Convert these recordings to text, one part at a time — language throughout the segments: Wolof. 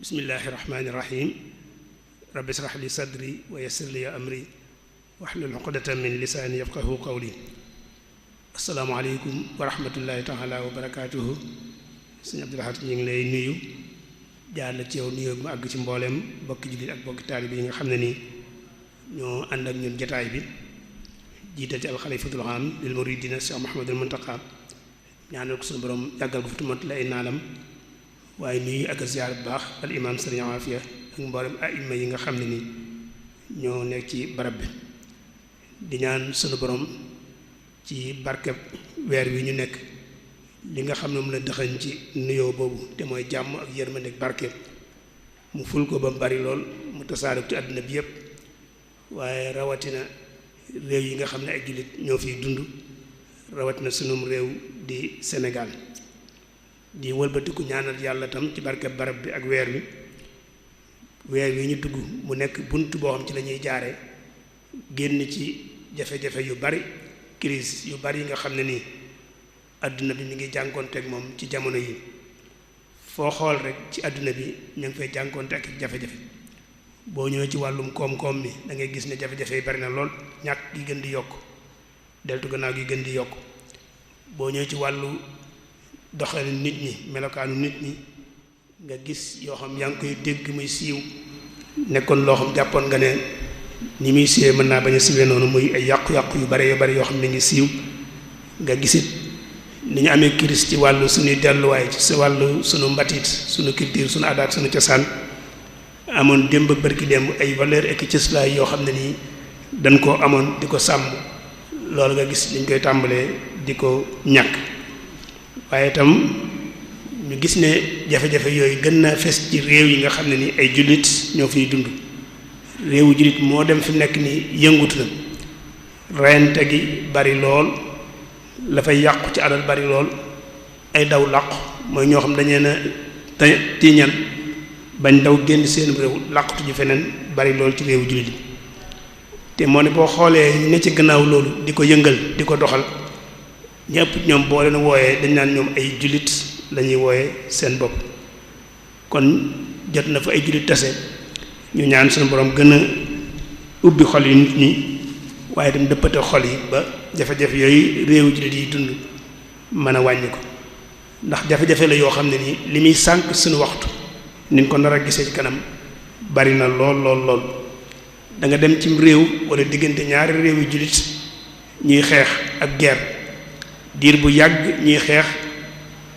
bismillahi rahmaani rahim rabbi israh li sadri wa yassir li amri wahlul uqdatan min lisaani yafqahu qawli. assalaamu aleykum wa rahmatullahi taala wa barakaatuhu. sëñ Abdul Ahad ñu ngi lay nuyu jaar la ci yow nuyoo mu àgg ci mbooleem bokki jullit ak bokki taalibe yi nga xam ne nii ñoo ànd ak ñun jataay bi jiital ci alxalifatul aam lil muridina Cheikh Mouhamadul Muntaqa ñaanal ko suñu borom yàggal ko fi tumat la ay naalam waaye nuyu ak ziar bu baax al imam sëriñ Afia ak mboolem aima yi nga xam ne nii ñoo nekk ci barab bi di ñaan suñu borom ci barkeb weer wi ñu nekk li nga xam ne mu la dëxañ ci nuyoo boobu te mooy jàmm ak yërmande ak barke mu ful ko ba mu bari lool mu tasaare ci àdduna bi yépp waaye rawatina réew yi nga xam ne ay jullit ñoo fiy dund rawatina sunum réew di Sénégal di wëlbatiku ñaanal yàlla tam ci barke barab bi ak weer wi ñu dugg mu nekk bunt boo xam ci la ñuy jaare génn ci jafe-jafe yu bari crise yu bari yi nga xam ne nii àdduna bi mi ngi jànkoonteek moom ci jamono yi foo xool rek ci àdduna bi ñu ngi fay jànkoonte ak jafe-jafe boo ñëwee ci wàllum koom-koom mi da ngay gis ne jafe-jafe yi bari na lool ñàkk gi gën di yokk deltu gannaaw gi gën di yokk boo ñëwee ci wàllu doxalin nit ñi melokaanu nit ñi nga gis yoo xam yaa ngi koy dégg muy siiw nekkoon loo xam jàppoon nga ne ni muy siiwee mën naa bañ a siiwee noonu muy ay yàqu-yàqu yu bari yoo xam ne ngi siiw nga gisit ni ñu amee crise ci wàllu suñuy delluwaay ci wàllu suñu mbatit suñu culture suñu aadaat suñu cosaan amoon démb ak barki démb ay valeur ak cëslaay yoo xam ne nii dañ koo amoon di ko sàmm loolu nga gis dañ koy tàmbalee di ko ñàkk waaye itam ñu gis ne jafe-jafe yooyu gën naa fes ci réew yi nga xam ne ni ay jullit ñoo fiy dund réewu jullit moo dem fi mu nekk nii yëngutu na reyante gi bari lool la fay yàqu ci alal bari lool ay daw làqu mooy ñoo xam dañee na tiiñal bañ daw génn seen réew làqutu ji feneen bari lool ci réewu jullit yi te moo ne boo xoolee ne ci gannaaw loolu di ko yëngal di ko doxal ñëpp ñoom boo leen wooyee dañ naan ñoom ay jullit lañuy wooyee seen bopp kon jot na fa ay jullit tase ñu ñaan suñu borom gën a ubbi xol yi nit ñi waaye dem dëppate xol yi ba jafe-jafe yooyu réewu jullit yi dund mën a wàññi ko ndax jafe-jafe la yoo xam ne nii li muy sànq suñu waxtu niñ ko nar a gisee ci kanam bari na lool da nga dem cim réew wala diggante ñaari réew yu jullit ñuy xeex ak guerre diir bu yàgg ñuy xeex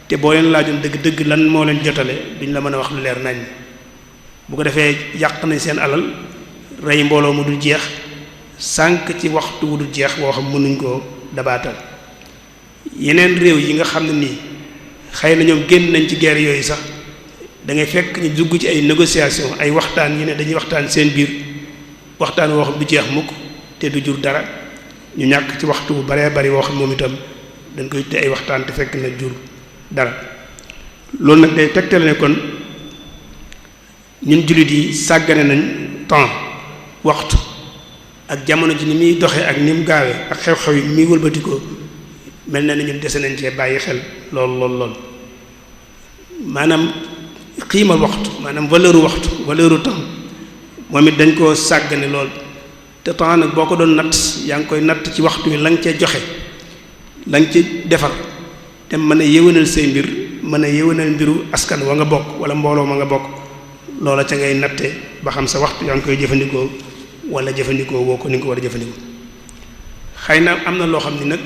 te boo leen laajoon dëgg-dëgg lan moo leen jotale duñ la mën a wax lu leer nañ bu ko defee yàq nañ seen alal rey mbooloo mu dul jeex sànq ci waxtu wu dul jeex boo xam mënuñ koo dabaatal yeneen réew yi nga xam ne nii xëy na ñoom génn nañ ci guerre yooyu sax da ngay fekk ñu dugg ci ay négociation ay waxtaan yi ne dañuy waxtaan seen biir waxtaan woo xam du jeex mukk te du jur dara ñu ñàkk ci waxtu bu baree bari woo xam moom itam dañ koy te ay waxtaan te fekk na jur dara loolu nag day tegtale ne kon ñun jullit yi sàggane nañ temps waxtu ak jamono ji ni muy doxee ak ni mu gaawee ak xew-xew yi muy wëlbatikoo mel na ne ñun dese nañ cee bàyyi xel lool maanaam xiimal waxtu maanaam valeur temps moom it dañ koo sàggane lool te temps nag boo ko doon natt yaa ngi koy natt ci waxtu wi la nga cee joxe la nga ci defar te mën a yéwénal say mbir mën a yéwénal mbiru askan wa nga bokk wala mbooloo ma nga bokk loola ca ngay natte ba xam sa waxtu yaa ngi koy jëfandikoo wala jëfandikoo woo ko ni nga ko war a jëfandikoo xëy na am na loo xam ni nag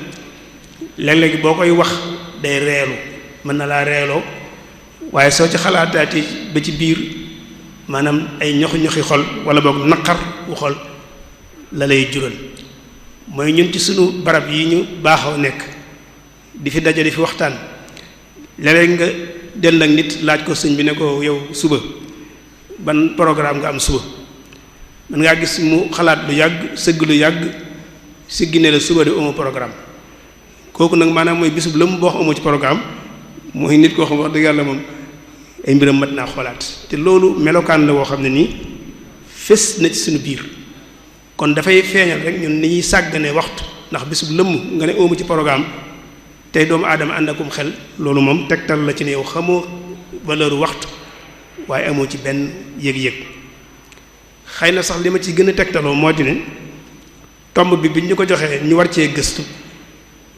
léeg-léeg boo koy wax day reelu mën na laa reeloo waaye soo ci xalaataati ba ci biir maanaam ay ñoxi xol wala boog naqar wu xol la lay jural mooy ñun ci sunu barab yi ñu baaxoo nekk di fi daje di fi waxtaan léeg-léeg nga dend ak nit laaj ko sëñ bi ne ko yow suba ban programme nga am suba mën ngaa gis mu xalaat lu yàgg sëgg lu yàgg siggi ne la suba de amoo programme kooku nag maanaam mooy bisub la mu boo amoo ci programme mooy nit koo xam wax dëgg yàlla moom ay mbiram mat naa xoolaat te loolu melokaan la woo xam ne nii fés na ci suñu biir kon dafay feeñal rek ñun ni ñuy sàggane waxtu ndax bisub lëmm nga ne amu ci programme tey doomu aadama ànd akum xel loolu moom tegtal la ci ne yow xamoo valeur waxtu waaye amoo ci benn yëg-yëg. xëy na sax li ma ci gën a tegtaloo moo di ne tomb bi ñu ko joxee ñu war cee gëstu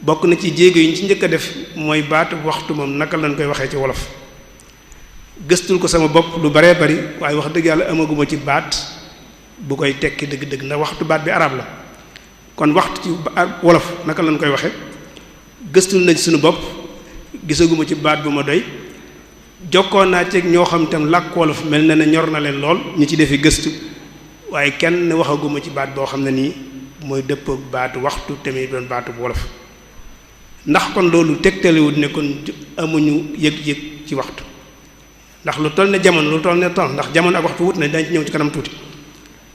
bokk na ci jéego yi ñu ci njëkk a def mooy baatu waxtu moom naka lañ koy waxee ci wolof. gëstul ko sama bopp lu baree bari waaye wax dëgg yàlla amaguma ci baat bu koy tekki dëgg-dëgg ndax waxtu baat bi arab la kon waxtu ci wolof naka lañ koy waxe gëstul nañ suñu bopp gisaguma ci baat bu ma doy jokkoon naa ci ñoo xam tam làkk wolof mel na ne ñor na leen lool ñu ci defi gëstu waaye kenn waxaguma ci baat boo xam ne nii mooy dëppook baatu waxtu te muy doon baatu bu wolof ndax kon loolu tegtalewut ne kon amuñu yëg-yëg ci waxtu ndax lu toll ne jamono lu toll ne temps ndax jamono ak waxtu wut na dañ ci ñëw ci kanam tuuti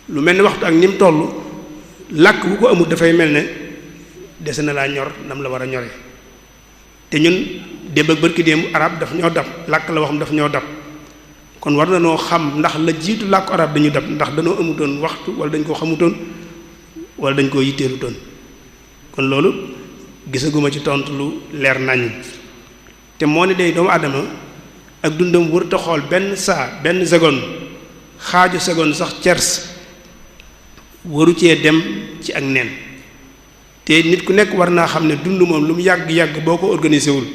lu mel ne waxtu ak ni mu toll làkk bu ko amul dafay mel ne dese na laa ñor nam la war a ñoree te ñun démb ak bërki démb arab daf ñoo dab làkk la waxam daf ñoo dab kon war na noo xam ndax la jiitu làkku arab dañu dab ndax dañoo amutoon waxtu wala dañ koo xamutoon wala dañ koo yitteelutoon kon loolu gisaguma ci tontu lu leer naññ te moo ne day doomu aadama ak dundam wërta xool benn saa benn seconde xaaju seconde sax tiers waru cee dem ci ak nen te nit ku nekk war naa xam ne dund moom lu mu yàgg-yàgg boo ko organisé wul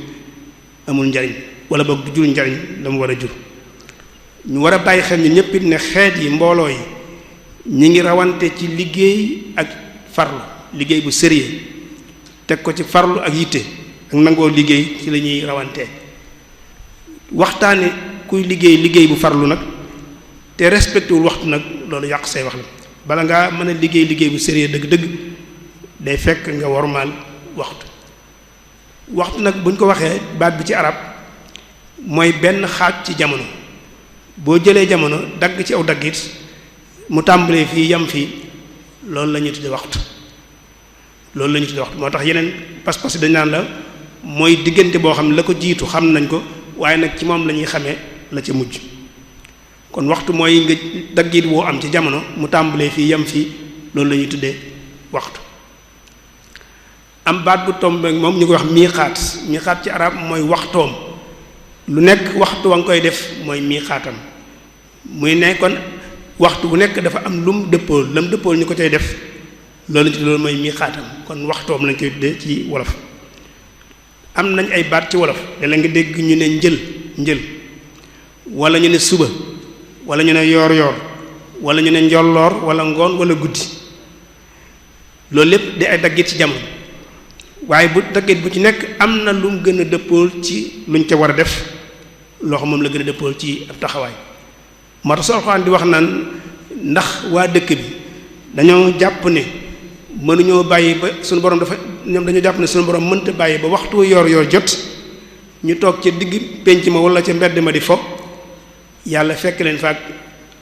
amul njariñ wala boog du jur njariñ la mu war a jur ñu war a bàyyi xel ni ñëpp it ne xeet yi mbooloo yi ñi ngi rawante ci liggéey ak farlu liggéey bu sérieux teg ko ci farlu ak yitte ak nangoo liggéey ci la ñuy rawantee waxtaane kuy liggéey bu farlu nag te respecté wul waxtu nag loolu yàq say wax la bala ngaa mën a liggéey bu sérieux dëgg-dëgg day fekk nga wormaal waxtu nag buñ ko waxee baat bi ci arab mooy benn xaaj ci jamono boo jëlee jamono dagg ci aw daggit mu tàmbalee fii yam fii loolu la ñuy tudde waxtu moo tax yeneen pas-pas dañ naan la mooy diggante boo xam ne la ko jiitu xam nañ ko waaye nag ci moom la ñuy xamee la ca mujj kon waxtu mooy nga daggit woo am ci jamono mu tàmbalee fii yam fii loolu la ñuy tuddee waxtu am baat bu tombe moom ñu koy wax miixaat ci arab mooy waxtoom lu nekk waxtu wa nga koy def mooy miixaatam muy ne kon waxtu bu nekk dafa am lum dëppool lam dëppool ñu ko cay def loolu mooy miixaatam kon waxtoom lañ koy tuddee ci wolof am nañ ay baat ci wolof léeg-léeg nga dégg ñu ne njël wala ñu ne suba wala ñu ne yoor wala ñu ne njolloor wala ngoon wala guddi loolu lépp di ay daggit ci jamono waaye bu daggit bu ci nekk am na lu mu gën a dëppool ci luñ ca war a def loo xam moom la gën a dëppool ci ab taxawaay moo tax Alxuraan di wax naan ndax waa dëkk bi dañoo jàpp ne mënuñoo bàyyi ba suñu borom ñoom dañoo jàpp ne suñu borom mënta bàyyi ba waxtu yor jot ñu toog ca digg pénc ma wala ca mbedd ma di fo yàlla fekk leen faak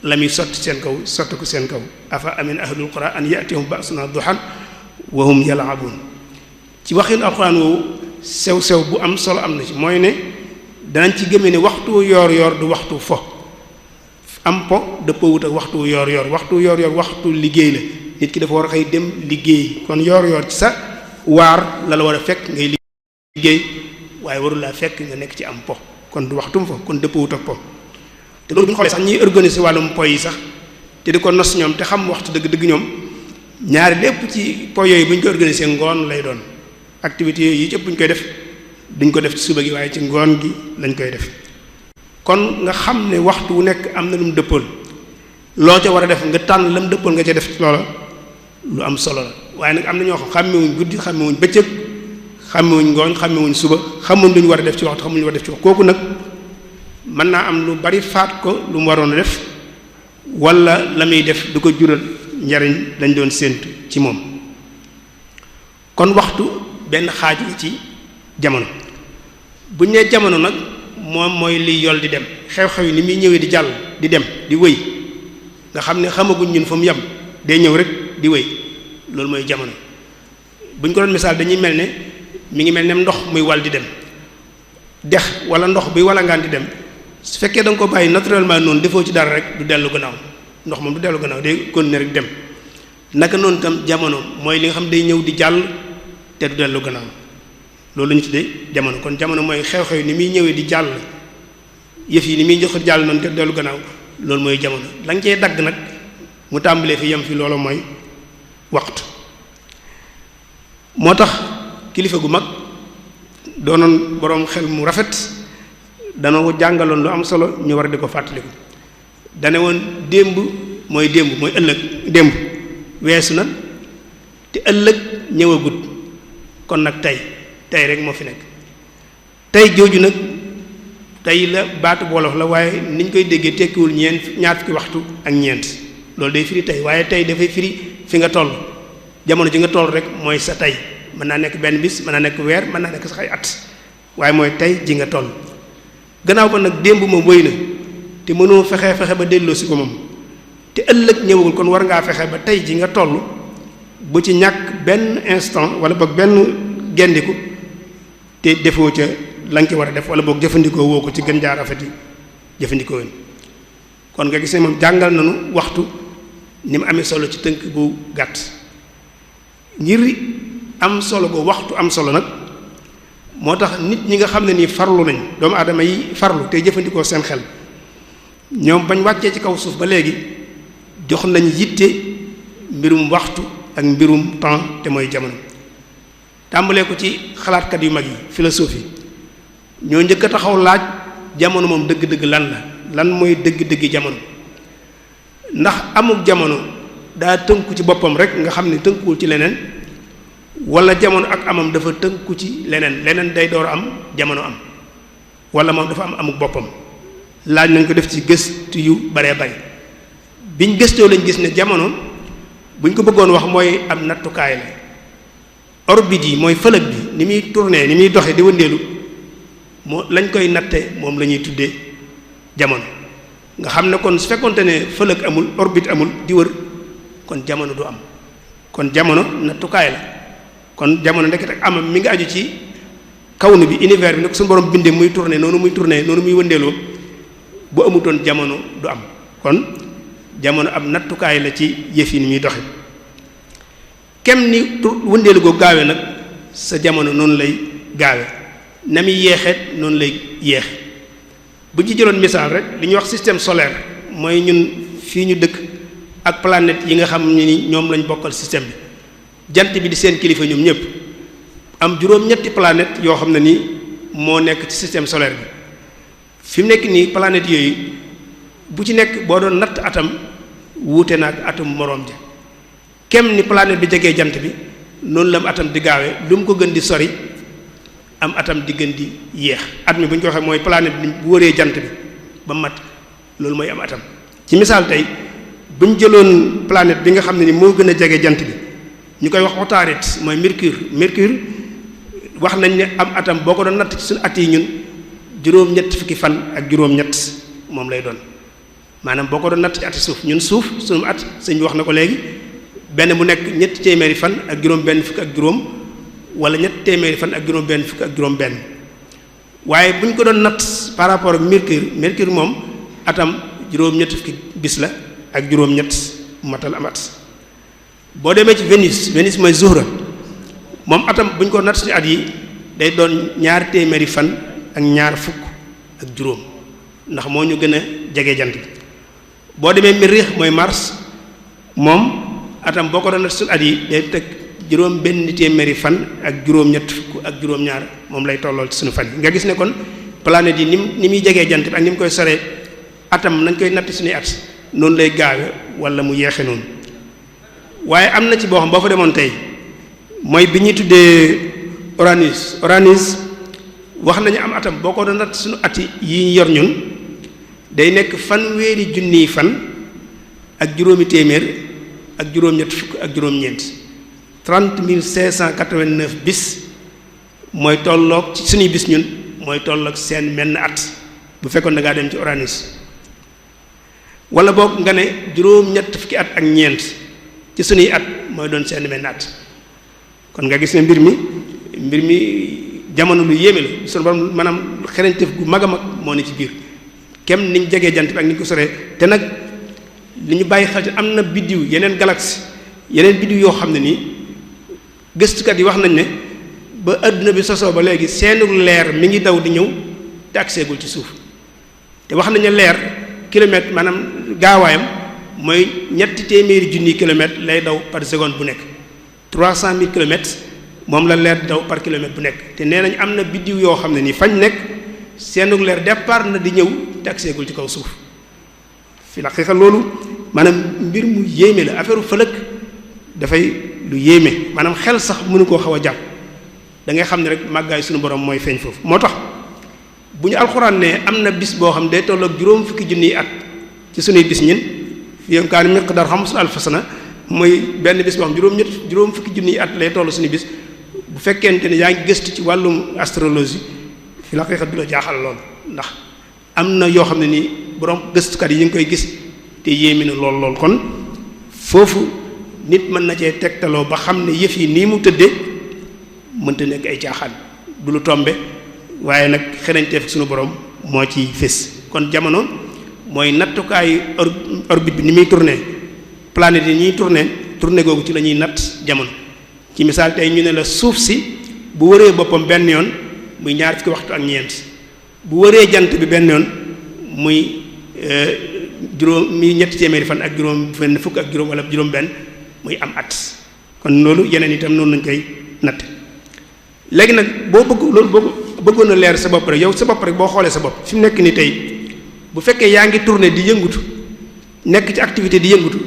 la muy sotti ko seen kaw afa amin ahlul qura an yatihum ba'suna duhan wa hum yal'abun ci waxin alxuraan woowu sew bu am solo am na ci mooy ne danañ ci gëmee ne waxtu yor du waxtu fo am po dëppoo wut ak waxtu yor waxtu liggéey la nit ki dafa war a xëy dem liggéey kon yor ci sa waar la war a fekk ngay liggéey waaye warul laa fekk nga nekk ci am po kon du waxtum fo kon dëppoo wut ak po te loolu bu ñu xoolee sax ñiy organiser wàllum po yi sax te di ko nos ñoom te xam waxtu dëgg-dëgg ñoom ñaari lépp ci po yooyu bu ñu ko organiser ngoon lay doon activités yooyu yi ci ëpp bu ñu koy def duñ ko def ci suba gi waaye ci ngoon gi lañ koy def kon nga xam ne waxtu wu nekk am na lu mu dëppool loo ca war a def nga tànn la mu dëppool nga ca def loola lu am solo la waaye nag am na ñoo xam xàmmewuñ guddi xàmmewuñ bëccëg xàmmewuñ ngoon xàmmewuñ suba xamuñ lu ñu war a def ci waxtu xamuñ lu ñu war a def ci waxtu kooku nag mën naa am lu bari faat ko lu mu waroon a def wala la muy def du ko jural njariñ lañ doon séentu ci moom kon waxtu benn xaaj la ci jamono bu ñu nee jamono nag moom mooy liy yol di dem xew-xew yi ni muy ñëwee di jàll di dem di wëy nga xam ne xamaguñ ñun fa mu yem day ñëw rek di wëy loolu mooy jamono bu ñu ko doon misaal dañuy mel ne mi ngi mel ne ndox muy wal di dem dex wala ndox bi wala ngaan di dem su fekkee da nga ko bàyyi naturellement noonu defoo ci dara rek du dellu gannaaw ndox moom du dellu gannaaw day continuer rek dem naka noonu tam jamono mooy li nga xam day ñëw di jàll te du dellu gannaaw loolu la ñu tuddee jamono kon jamono mooy xew-xew ni muy ñëwee di jàll yëf yi ni muy jox jàll noonu te dellu gannaaw loolu mooy jamono la nga cee dagg nag mu tàmbalee fi yem fi loolu mooy waxtu. moo tax kilifa gu mag doonoon boroom xel mu rafet dana ko jàngaloon lu am solo ñu war di ko fàttaliku dane woon démb mooy ëllëg démb weesu na te ëllëg ñëwagut kon nag tey rek moo fi nekk tey jooju nag tey la baatu wolof la waaye niñ koy déggee tekkiwul ñaar fukki waxtu ak ñeent loolu day firi tey waaye tey dafay firi fi nga toll jamono ji nga toll rek mooy sa tey mën naa nekk benn bis mën naa nekk weer mën naa nekk sax ay at waaye mooy tey ji nga toll gannaaw ba nag démb moom wéy na te mënoo fexe ba delloo si ko moom te ëllëg ñëwagul kon war ngaa fexe ba tey ji nga toll bu ci ñàkk benn instant wala boog benn gendiku te defoo ca la nga ci war a def wala boog jëfandikoo woo ko ci gën jaar rafet yi jëfandikoo woon kon nga gis ne moom jàngal nañu waxtu ni mu amee solo ci tënk bu gàtt ngir am solo go waxtu am solo nag moo tax nit ñi nga xam ne nii farlu nañ doomu aadama yi farlu te jëfandikoo seen xel ñoom bañ wàccee ci kaw suuf ba léegi jox nañ yitte mbirum waxtu ak mbirum temps te mooy jamono tàmbalee ko ci xalaatkat yu mag yi philosophie ñoo njëkk a taxaw laaj jamono moom dëgg-dëgg lan mooy dëgg-dëggi jamono ndax amuk jamono daa tënku ci boppam rek nga xam ne tënkuwul ci leneen wala jamono ak amam dafa tënku ci leneen day door am jamono am wala moom dafa am amuk boppam laaj nañ ko def ci gëstu yu baree bari biñ gëstoo lañ gis ne jamono buñ ko bëggoon wax mooy am nattukaay la orbite yi mooy fëlëg bi ni muy tourner ni muy doxe di wëndeelu moo lañ koy natte moom la ñuy tuddee jamono nga xam ne kon su fekkonte ne fëlëg amul orbite amul di wër kon jamono du am kon jamono nattukaay la kon jamono ndekete ak amam mi ngi aju ci kawnu bi univers bi nag suñu borom bindee muy tourner noonu muy wëndeeloo bu amutoon jamono du am kon jamono ab nattukaay la ci yëf yi ni muy doxe kem ni wëndeelu goo gaawe nag sa jamono noonu lay gaawe na muy yeexeet noonu lay yeexe bu ci jëloon misaal rek li ñuy wax système solaire mooy ñun fii ñu dëkk ak planète yi nga xam ne ni ñoom lañ bokkal système bi jant bi di seen kilifa ñoom ñëpp am juróom-ñetti planète yoo xam ne ni moo nekk ci système solaire bi fi mu nekk nii planète yooyu bu ci nekk boo doon natt atam wuute na ak atum moroom ja kem ni planète bi jegee jant bi noonu la am atam di gaawee lu mu ko gën di sori am atam di gën di yéex at mi bu ñu ko waxee mooy planète bi bu wëree jant bi ba mat loolu mooy am atam ci misaal tey bu ñu jëloon planète bi nga xam ne ni moo gën a jege jant bi ñu koy wax Autarite mooy Mercure wax nañ ne am atam boo ko doon natt ci suñu at yi ñun juróom-ñett fukki fan ak juróom-ñett moom lay doon maanaam boo ko doon natt ci ati suuf ñun suuf suñu at sëñ bi wax na ko léegi benn bu nekk ñetti téeméeri fan ak juróom-benn fukk ak juróom wala ñetti téeméeri fan ak juróom-benn fukk ak juróom-benn waaye bu ñu ko doon natt par rapport ak Mercure moom atam juróom-ñett fukki bis la ak juróom-ñett matal am at boo demee ci Vénus mooy Zuhra moom atam bu ñu ko natt ci at yi day doon ñaar téeméeri fan ak ñaar fukk ak juróom ndax moo ñu gën a jege jant bi boo demee Mériix mooy Mars moom atam boo ko doon natt ci at yi day teg juróom benn téeméeri fan ak juróom-ñett fukk ak juróom-ñaar moom lay tollool ci suñu fan yi nga gis ne kon planète yi ni muy jegee jant bi ak ni mu koy soree atam nañ koy natt suñuy at noonu lay gaawe wala mu yeexe noonu waaye am na ci boo xam boo fa demoon tey mooy bi ñuy tuddee Uranus wax nañu am atam boo ko doon natt suñu at yi ñu yor ñun day nekk fanweeri junniy fan ak juróomi téeméer ak juróom-ñett fukk ak juróom-ñeent 30 589 bis mooy tolloog ci suñuy bis ñun mooy tolloog seen menn at bu fekkoon da ngaa dem ci Uranus wala boog nga ne juróom-ñett fukki at ak ñeent ci suñuy at mooy doon seen menn at kon nga gis ne mbir mi jamono lu yéeme la suñu borom maanaam xereñteef gu mag a mag moo ne ci biir kem niñ jegee jant bi ak niñ ko soree te nag li ñu bàyyi xel ci am na biddiw yeneen galaxie yeneen biddiw yoo xam ne nii gëstukat yi wax nañ ne ba adduna bi sosoo ba léegi seenu leer mi ngi daw di ñëw te agseegul ci suuf te wax nañu leer kilomètre maanaam gaawaayam mooy 300,000 kilomètres lay daw par seconde bu nekk 300,000 kilomètres moom la leer daw par kilomètre bu nekk te nee nañ am na biddiw yoo xam ne nii fañ nekk seenu leer départ na di ñëw te agseegul ci kaw suuf fi la xeexal loolu maanaam mbir mu yéeme la affaire fëlëg dafay lu yéeme maanaam xel sax mënu koo xaw a jàpp da ngay xam ne rek màggaay suñu borom mooy feeñ foofu moo tax bu ñu alxuraan ne am na bis boo xam day tolloog juróom fukki junniy at ci suñuy bis ñin fi yom kaan miqdar 50,000 sana mooy benn bis boo xam juróom fukki junniy at lay toll suñu bis bu fekkente ne yaa ngi gëstu ci wàllum astrologie fi la xeexat du la jaaxal lool ndax am na yoo xam ne nii borom gëstukat yi ñu ngi koy gis te yéemi na lool kon foofu nit mën na cee tegtaloo ba xam ne yëf yi nii mu tëddee mënta nekk ay caaxaan du lu tombe waaye nag xereñteef suñu borom moo ci fés kon jamono mooy nattukaayu orbite bi ni muy tourné planète yi ñuy tourné googu ci la ñuy natt jamono ci misaal tey ñu ne la suuf si bu wëree boppam benn yoon muy 2 fukki waxtu ak ñeent bu wëree jant bi benn yoon muy ñetti téeméeri fan ak juróom fenn fukk ak juróom wala juróom benn muy am at kon loolu yeneen itam noonu lañ koy natt léegi nag boo bëggoon a leer sa bopp rek yow sa bopp rek boo xoolee sa bopp fi mu nekk ni tey bu fekkee yaa ngi tourné di yëngutu nekk ci activité di yëngutu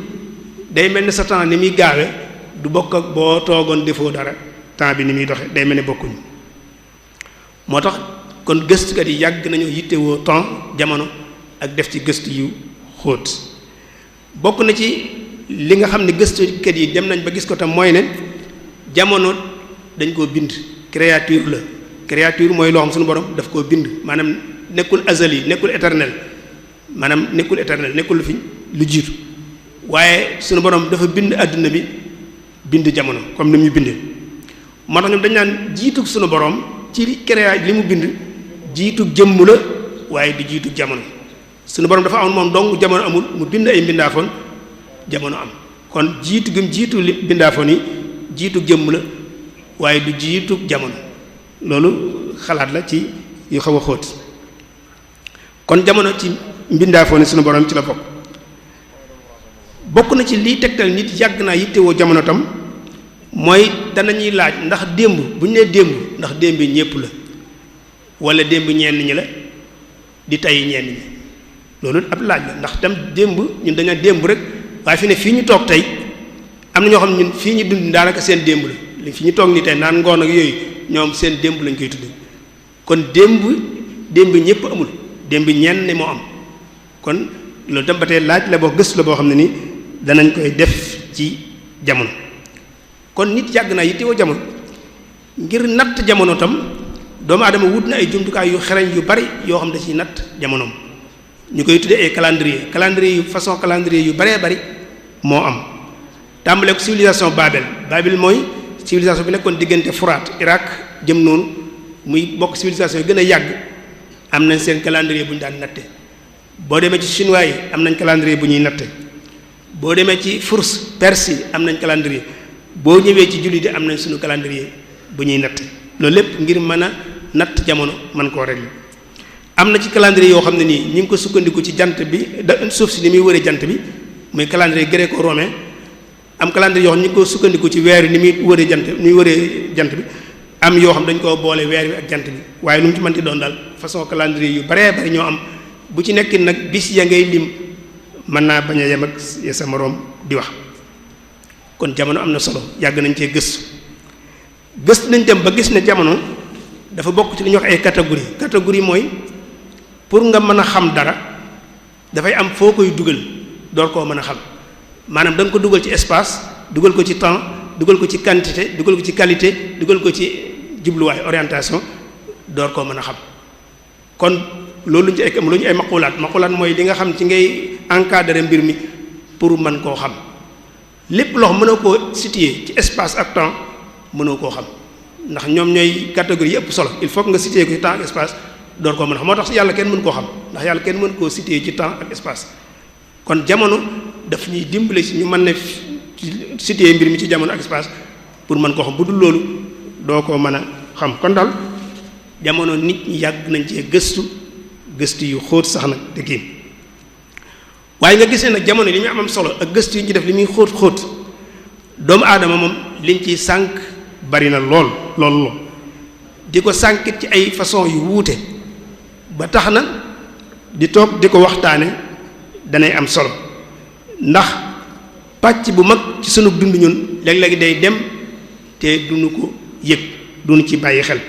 day mel ni sa temps ni muy gaawe du bokk ak boo toogoon defoo dara temps bi ni muy doxe day mel ne bokkuñu moo tax kon gëstukat yi yàgg nañoo yittewoo temps jamono ak def ci gëstu yu xóot bokk na ci li nga xam ne gëstukat yi dem nañ ba gis ko tam mooy ne jamono dañ koo bind créature la créature mooy loo xam suñu borom daf koo bind maanaam nekkul azali nekkul éternel maanaam nekkul éternel nekkul lu fi lu jiitu waaye suñu borom dafa bind àdduna bi bind jamono comme ni mu bindee moo tax ñoom dañ naan jiitug suñu borom ci créa li mu bind jiitug jëmm la waaye du jiitug jamono suñu borom dafa amoon moom dong jamono amul mu bind ay mbindaafoon jamono am kon jiitu gëm jiitu li mbindaafoon yi jiitug jëmm la waaye du jiitug jamono loolu xalaat la ci yu xaw a xóot kon jamono ci mbindaafoon yi suñu borom ci la bokk na ci liy tegtal nit yàgg naa yittewoo jamono tam mooy danañuy laaj ndax démb bu ñu nee démb ndax démb ñépp la wala démb ñenn ñi la di tey ñenn ñi loolu ab laaj la ndax tam démb ñun dañu démb rek waaye fi ne fii ñu toog tey am na ñoo xam ne ñun fii ñu dund daanaka seen démb la fi ñu toog nii tey naan ngoon ak yooyu ñoom seen démb lañ koy tudde kon démb ñépp amul démb ñenn moo am kon loolu tam ba tey laaj la boo gëstu la boo xam ne ni danañ koy def ci jamono kon nit yàgg naa yittewoo jamono ngir natt jamono tam doomu aadama wut na ay jumtukaay yu xereñ yu bari yoo xam da ciy natt jamonoom ñu koy tuddee ay calendrier yu façon calendrier yu baree bari moo am tàmbale ko civilisation Babel mooy civilisation bi nekkoon diggante Furaat Irak jëm noonu muy bokk civilisation yi gën a yàgg am nañ seen calendrier bu ñu daan natte boo demee ci chinois yi am nañ calendrier bu ñuy natte boo demee ci Furs Perse yi am nañ calendrier boo ñëwee ci jullit yi am nañ suñu calendrier bu ñuy natt loolu lépp ngir mën a natt jamono mën koo régler am na ci calendrier yoo xam ne nii ñu ngi ko sukkandiku ci jant bi suuf si ni muy wëree jant bi muy calendrier gréco-romain am calendrier yoo xam ñu ngi ko sukkandiku ci weer ni muy wëree jant bi am yoo xam dañ koo boole weer bi ak jant bi waaye lu mu ci mënti doon daal façon calendrier yu baree bari ñoo am bu ci nekk nag bis ya ngay lim mën naa bañ a yem ak sa moroom di wax kon jamono am na solo yàgg nañ cee gëstu nañ dem ba gis ne jamono dafa bokk ci li ñuy wax ay catégorie mooy pour nga mën a xam dara dafay am foo koy dugal door koo mën a xam maanaam da nga ko dugal ci espace dugal ko ci temps dugal ko ci quantité dugal ko ci qualité dugal ko ci jubluwaay orientation door koo mën a xam kon loolu lu ñu ay maqulaat mooy li nga xam ci ngay encadrer mbir mi pour mën koo xam lépp loo xam mënoo koo situer ci espace ak temps mënoo koo xam ndax ñoom ñooy catégorie yi ëpp solo il faut que nga situer ko ci temps ak espace door koo mën a xam moo tax yàlla kenn mën koo xam ndax yàlla kenn mën koo situer ci temps ak espace kon jamono daf ñuy dimbale si ñu mën ne situer mbir mi ci jamono ak espace pour mën koo xam bu dul loolu doo koo mën a xam kon daal jamono nit ñi yàgg nañ cee gëstu gëstu yu xóot sax nag te kii waaye nga gisee nag jamono li muy am solo ak gëstu yi ñu def li muy xóot xóot doomu aadama moom liñ ciy sànq bari na lool di ko sànkit ci ay façon yu wuute ba tax na di toog di ko waxtaane danay am solo ndax pàcc bu mag ci sunu dund ñun léeg-léeg day dem te duñu ko yëg duñu ci bàyyi xel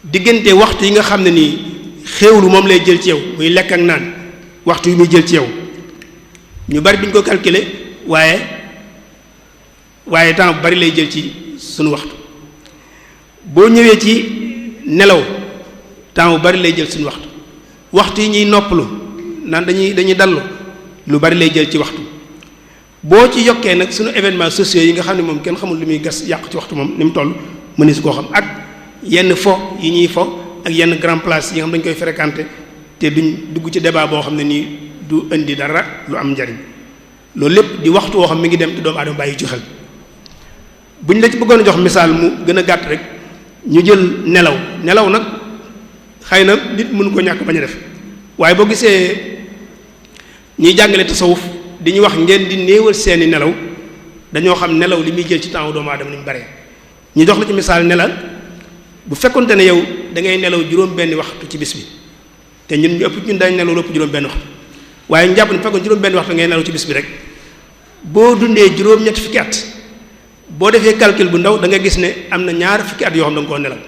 diggante waxtu yi nga xam ne nii xéewlu moom lay jël ci yow muy lekk ak naan waxtu yi muy jël ci yow ñu bari duñ ko calculer waaye temps bu bari lay jël ci sunu waxtu boo ñëwee ci nelaw temps bu bari lay jël suñu waxtu yi ñuy noppalu naan dañuy dallu lu bari lay jël ci waxtu boo ci yokkee nag suñu événements sociaux yi nga xam ne moom kenn xamul lu muy gas yàq ci waxtu moom ni mu toll mënees koo xam ak yenn fo yi ñuy fo ak yenn grand place yi nga xam dañ koy fréquenter te duñ dugg ci débat boo xam ne nii du indi dara lu am njariñ loolu lépp di waxtu woo xam mi ngi dem te doomu aadama bàyyi ci xel buñ la ci bëggoon a jox misaal mu gën a gàtt rek ñu jël nelaw nag xëy na nit mënu ko ñàkk bañ a def waaye boo gisee ñuy jàngale tasawuf di ñu wax ngeen di néewal seeni nelaw dañoo xam nelaw li muy jël ci temps doomu aadama ni mu bare ñu jox la ci misaal ne la bu fekkonte ne yow da ngay nelaw juróom benn waxtu ci bis bi te ñun ñu ëpp ñun dañ nelaw lépp juróom benn waxtu waaye ñu jàpp ne fekkoon juróom benn waxtu ngay nelaw ci bis bi rek boo dundee juróom-ñetti fukki at boo defee calcul bu ndaw da nga gis ne am na ñaar fukki at yoo xam da nga koo nelaw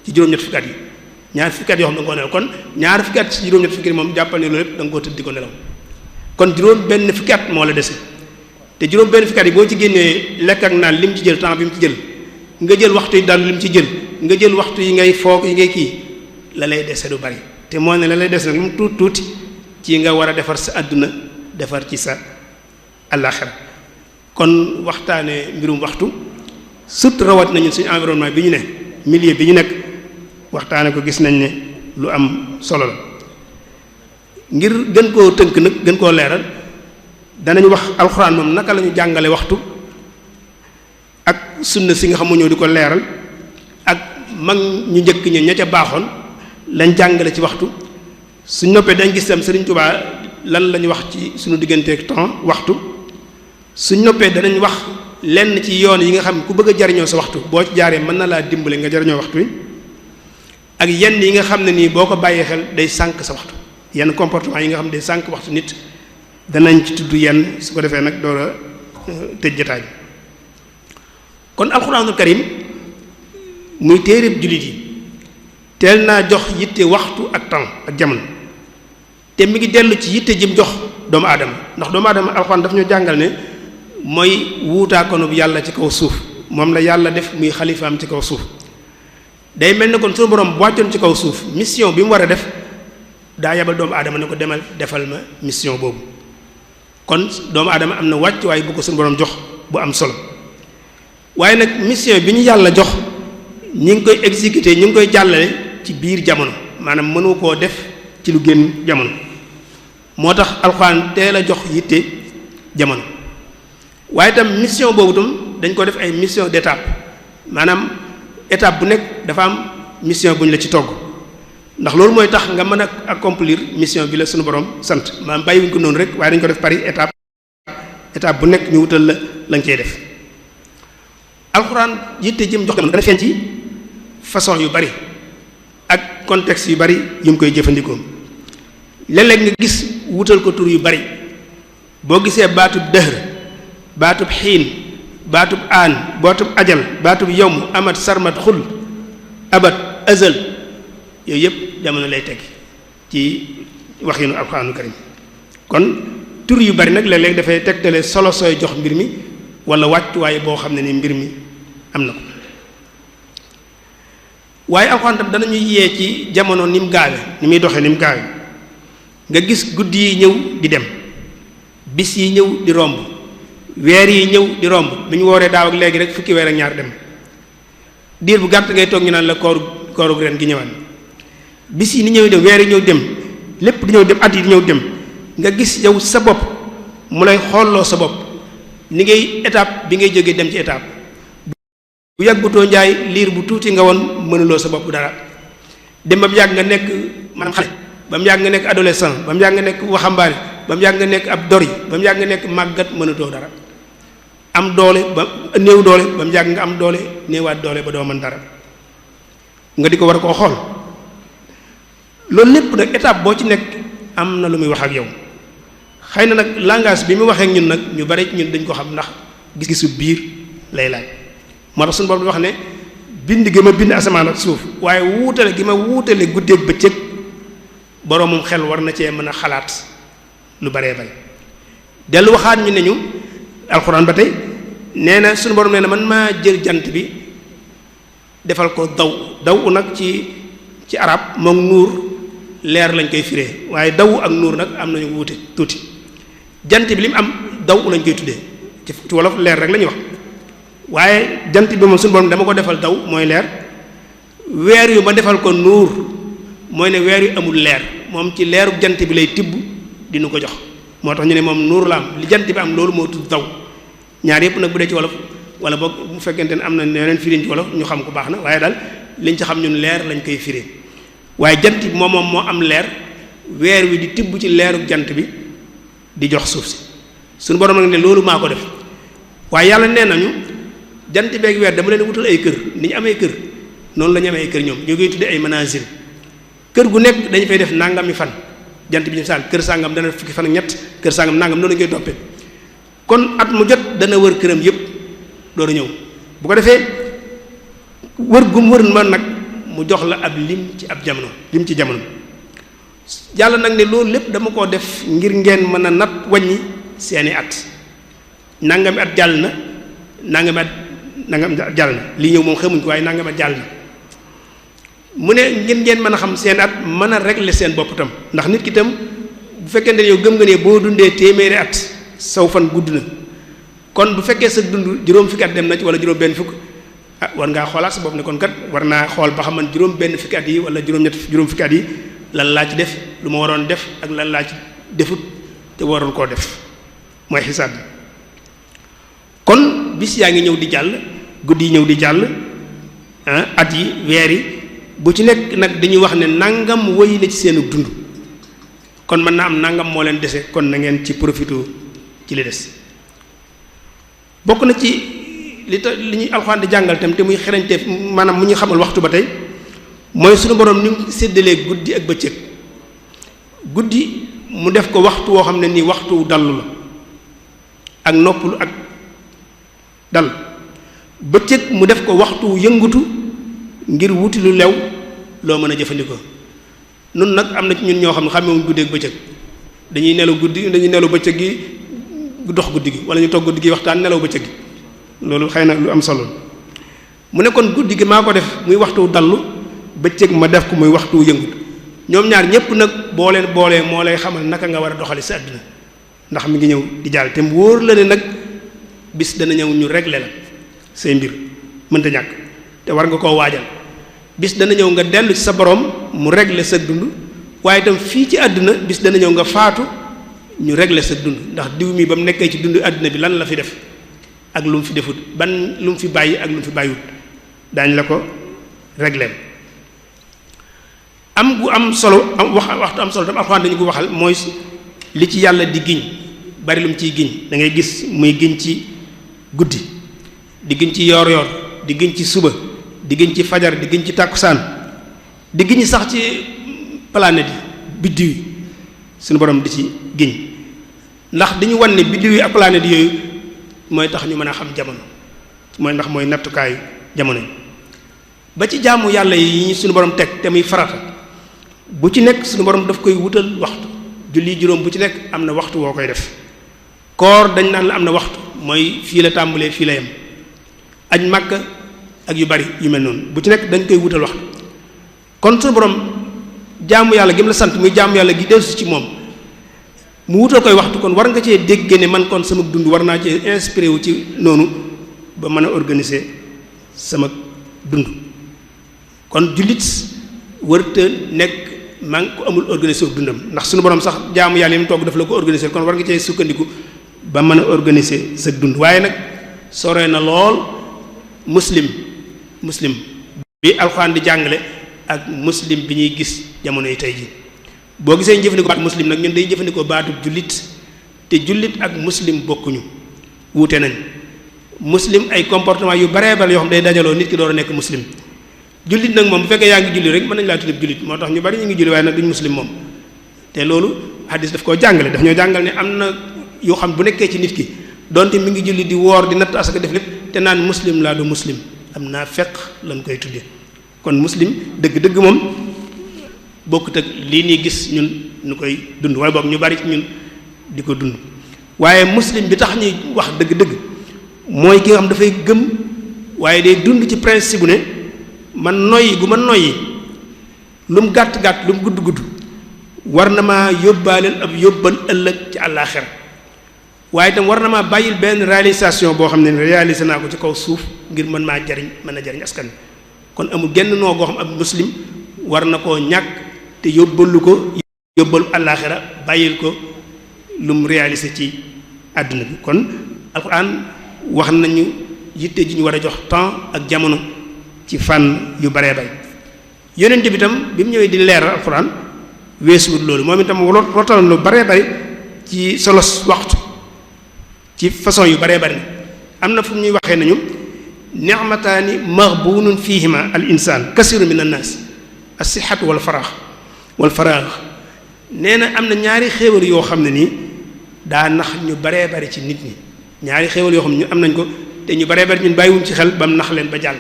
ci juróom-ñetti fukki at yi ñaar fukki at yoo xam da nga koo nelaw kon ñaar fukki at ci juróom-ñetti fukki at moom jàppal ne loolu lépp da nga koo tëdd di ko nelaw kon juróom benn fukki at moo la dese te juróom benn fukki at yi boo ci génnee lekk ak naan lim ci jël temps bi mu ci jël nga jël waxtu yi daal lim ci jël nga jël waxtu yi ngay foog yi ngay kii la lay dese du bari te moo ne la lay des nag lu mu tuuti ci nga war a defar sa àdduna defar ci sa àllaaxira kon waxtaane mbirum waxtu surtout rawat nañu suñu environnement bi ñu ne milieu bi ñu nekk waxtaane ko gis nañ ne lu am solo la ngir gën koo tënk nag gën koo leeral danañ wax alxuraan moom naka la ñu jàngale waxtu ak sunna si nga xam ñoo di ko leeral ak mag ñu njëkk ña ca baaxoon lañ jàngale ci waxtu suñ noppee dañ gis tam Sëriñ Tuubaa lan lañu wax ci suñu digganteeg temps waxtu suñ noppee danañ wax lenn ci yoon yi nga xam ku bëgg a jariñoo sa waxtu boo ci jaaree mën na laa dimbale nga jariñoo waxtu wi ak yenn yi nga xam ne nii boo ko bàyyee xel day sànq sa waxtu yenn comportement yi nga xam ne day sànq waxtu nit danañ ci tudd yenn su ko defee nag door a tëj jotaay bi kon alxuraanul karim muy téereb jullit yi teel naa jox yitte waxtu ak temps ak jamono te mi ngi dellu ci yitte jim jox doomu aadama ndax doomu aadama alxuraan daf ñu jàngal ne mooy wuutaakonub yàlla ci kaw suuf moom la yàlla def muy xalifaam ci kaw suuf day mel ne kon suñu borom bu wàccoon ci kaw suuf mission bi mu war a def daa yabal doomu aadama ne ko demal defal ma mission boobu kon doomu aadama am na wàccuwaay bu ko suñu borom jox bu am solo waaye nag mission bi ñu yàlla jox ñi ngi koy exécuter ñu ngi koy jàllale ci biir jamono maanaam mënu koo def ci lu génn jamono moo tax alxuraan teel a jox yitte jamono waaye itam mission boobu tam dañ ko def ay mission d'étape maanaam étape bu nekk dafa am mission bu ñu la ci togg ndax loolu mooy tax nga mën a accomplir mission bi la suñu borom sant maanaam bàyyiwuñ ko noonu rek waaye dañ ko def par étape bu nekk ñu wutal la la nga cey def alxuraan yitte jëm jox dana feeñ ci façon yu bari ak contexte yu bari yu mu koy jëfandikoo léeg-léeg nga gis wutal ko tur yu bari boo gisee baatub dëhr baatub xiin baatub aan baatub ajal baatub yowm amat sarmat xul abat azal yooyu yëpp jamono lay teg ci waxinu alxuraanu karim kon tur yu bari nag léeg-léeg dafay tegtale solo sooy jox mbir mi wala wàccuwaay boo xam ne ni mbir mi am na ko waaye alxuraan tam danañuy yee ci jamono ni mu gaawe ni muy doxee ni mu gaawe nga gis guddi yi ñëw di dem bis yi ñëw di romb weer yi ñëw di romb bi ñu wooree daaw ak léegi rek fukki weer ak ñaar dem diir bu gàtt ngay toog ñu naan la kooru ren gi ñëwaat bis yi ni ñëw dem weer yi ñëw dem lépp di ñëw dem at yi di ñëw dem nga gis yow sa bopp mu lay xoolloo sa bopp ni ngay étape bi ngay jógee dem ci étape bu yàggutoo njaay liir bu tuuti nga woon mënuloo sa bopp dara dem ba yàgg nga nekk maanaam xale ba mu yàgg nga nekk adolescent ba mu yàgg nga nekk waxambaane ba mu yàgg nga nekk ab dori ba mu yàgg nga nekk màggat mënatoo dara am doole ba néew doole ba mu yàgg nga am doole néewaat doole ba doo mën dara nga di ko war a koo xool loolu lépp nag étape boo ci nekk am na lu muy wax ak yow xëy na nag langage bi mu waxee ak ñun nag ñu bari ñun dañ ko xam ndax gis-gisu biir lay laaj moo tax suñu borom di wax ne bind gi ma bind asamaan ak suuf waaye wuutale gi ma wuutale guddeeg bëccëg boroomum xel war na cee mën a xalaat lu baree bari dellu waxaat ñu ne ñu alxuraan ba tey nee na suñu borom nee na man maa jël jant bi defal ko daw nag ci arab moom nuur leer lañ koy firee waaye daw ak nuur nag am nañu wuute tuuti jant bi li mu am daw lañ koy tuddee ci wolof leer rek la ñuy wax waaye jant bi moom suñu borom dama ko defal daw mooy leer weer yu ma defal ko nuur mooy ne weer yu amul leer moom ci leeru jant bi lay tibb dinu ko jox moo tax ñu ne moom nuur la am li jant bi am loolu moo tudd daw ñaar yëpp nag bu dee ci wolof wala boog bu fekkente ne am na yeneen firiñ ci wolof ñu xam ko baax na waaye daal liñ ci xam ñun leer lañ koy firee waaye jant bi moom moo am leer weer wi di tibb ci leeru jant bi di jox suuf si suñu borom nag ne loolu maa ko def waaye yàlla nee nañu jant beeg weer dama leen wutal ay kër ni ñu amee kër noonu la ñu amee ay kër ñoom ñu koy tuddee ay manazil kër gu nekk dañu fay def nangami fan jant bi ñu misaal kër sàngam dana fukki fan ak ñett kër sàngam nangam noonu la ñu koy toppee kon at mu jot dana wër këram yépp door a ñëw bu ko defee wër gum wër man nag mu jox la ab lim ci ab jamono lim ci jamono yàlla nag ne loolu lépp dama koo def ngir ngeen mën a nat wàññi seeni at nangami at jàll na nangami at jàll na lii ñëw moom xamuñ ko waaye nangami at jàll na mu ne ngeen mën a xam seen at mën a régler seen bopp tam ndax nit ki tam bu fekkente ne yow gëm nga ne boo dundee téeméeri at saw fan gudd na kon bu fekkee sa dund juróom fukki at dem na ci wala juróom benn fukk war ngaa xoolaat sa bopp ne kon kat war naa xool ba xam man juróom benn fukki at yi wala juróom fukki at yi lan laa ci def lu ma waroon def ak lan laa ci defut te waroon koo def mooy xisaab bi kon bis yaa ngi ñëw di jàll guddi yi ñëw di jàll at yi weer yi bu ci nekk nag dañuy wax ne nangam wëy na ci seenu dund kon mën naa am nangam moo leen dese kon na ngeen ci profité ci li des bokk na ci li ñuy alxuraan di jàngal tam te muy xereñteef maanaam mu ñu xamal waxtu ba tey mooy suñu borom ni mu séddalee guddi ak bëccëg guddi mu def ko waxtu woo xam ne nii waxtu dallu la ak noppalu ak dal bëccëg mu def ko waxtu yëngutu ngir wuti lu lew loo mën a jëfandikoo nun nag am na ci ñun ñoo xam ne xamewuñ guddi ak bëccëg dañuy nelaw guddi dañuy nelaw bëccëg gi dox guddi gi wala ñu toog guddi gi waxtaan nelaw bëccëg gi loolu xëy na lu am solo mu ne kon guddi gi maa ko def muy waxtu dallu bëccëg ma def ko muy waxtu yëngut ñoom ñaar ñépp nag boo leen boolee moo lay xamal naka nga war a doxali sa àdduna ndax mi ngi ñëw di jàll te mu wóor la ne nag bis dana ñëw ñu régler la say mbir mënta ñàkk te war nga koo waajal bis dana ñëw nga dellu ci sa borom mu régler sa dund waaye itam fii ci àdduna bis dana ñëw nga faatu ñu régler sa dund ndax diw mi ba mu nekkee ci dund àdduna bi lan la fi def ak lu mu fi defut ban lu mu fi bàyyi ak lu mu fi bàyyiwut daañ la ko régler am gu am solo waxtu am solo tam alxuraan dañu ko waxal mooy li ci yàlla di giñ bari lu mu ciy giñ da ngay gis muy giñ ci guddi di giñ ci yoor yoor di giñ ci suba di giñ ci fajar di giñ ci tàkkusaan di giñ sax ci planète yi biddiw yi suñu borom di ci giñ ndax dañu wan ne biddiw yi ak planète yooyu mooy tax ñu mën a xam jamono mooy ndax mooy nattukaayu jamono yi ba ci jaamu yàlla yi suñu borom teg te muy farata bu ci nekk suñu borom daf koy wutal waxtu julli juróom bu ci nekk am na waxtu woo koy def koor dañ naan la am na waxtu mooy fii la tàmbalee fii la yem aj Makka ak yu bari yu mel noonu bu ci nekk dañ koy wutal waxtu kon suñu borom jaamu yàlla gi mu la sant muy jaamu yàlla gi dellusi ci moom mu wutal koy waxtu kon war nga cee dégg ne man kon sama dund war naa cee inspiré wu ci noonu ba mën a organiser sama dund kon jullit wërta nekk maa ngi ko amul organiser dundam ndax suñu borom sax jaamu yàlla yi mu togg daf la ko organiser kon war nga cee sukkandiku ba mën a organiser sa dund waaye nag sore na lool muslim bi alxuraan di jàngale ak muslim bi ñuy gis jamono yi tey ji boo gisee ñu jëfandikoo baatu muslim nag ñun day jëfandikoo baatu jullit te jullit ak muslim bokkuñu wuute nañ muslim ay comportement yu baree bare yoo xam day dajaloo nit ki door a nekk muslim jullit nag moom bu fekkee yaa ngi julli rek mën nañ laa tuddee jullit moo tax ñu bari ñu ngi julli waaye nag duñ muslim moom te loolu hadis daf koo jàngale daf ñoo jàngal ne am na yoo xam bu nekkee ci nit ki donte mi ngi julli di woor di natt asaka def lépp te naan muslim laa du muslim am naa fekk lañ koy tuddee kon muslim dëgg-dëgg moom bokkut ak lii nii gis ñun ñu koy dund wala boog ñu bari ñun di ko dund waaye muslim bi tax ñuy wax dëgg-dëgg mooy ki nga xam dafay gëm waaye day dund ci principe bu ne man noyyi gu ma noyyi lu mu gàtt-gàtt lu mu gudd-gudd war na maa yóbbaaleel ab yóbbal ëllëg ci àllaaxira waaye itam war na maa bàyyil benn réalisation boo xam ne réalisé naa ko ci kaw suuf ngir mën maa jariñ mën a jariñ askan kon amul genn noo goo xam ab muslim war na koo ñàkk te yóbbalu ko yóbbalu àllaaxira bàyyil ko lu mu réalisé ci àdduna bi kon alxuraan wax nañu yitte ji ñu war a jox temps ak jamono ci fànn yu baree bay yonent bi itam bi mu ñëwee di leeral alxuraan weesuwut loolu moom itam rotal lu baree bari ci solos waxtu ci façon yu baree bari am na fu ñuy waxee nañu ni'mataani maghbunun fihima al insaan kasiru min annaas as-sihhatu wal faraax nee na am na ñaari xéewal yoo xam ne nii daa nax ñu baree bari ci nit ñi ñaari xéewal yoo xam ne ñu am nañ ko te ñu baree bari ñun bàyyiwuñ ci xel ba mu nax leen ba jàll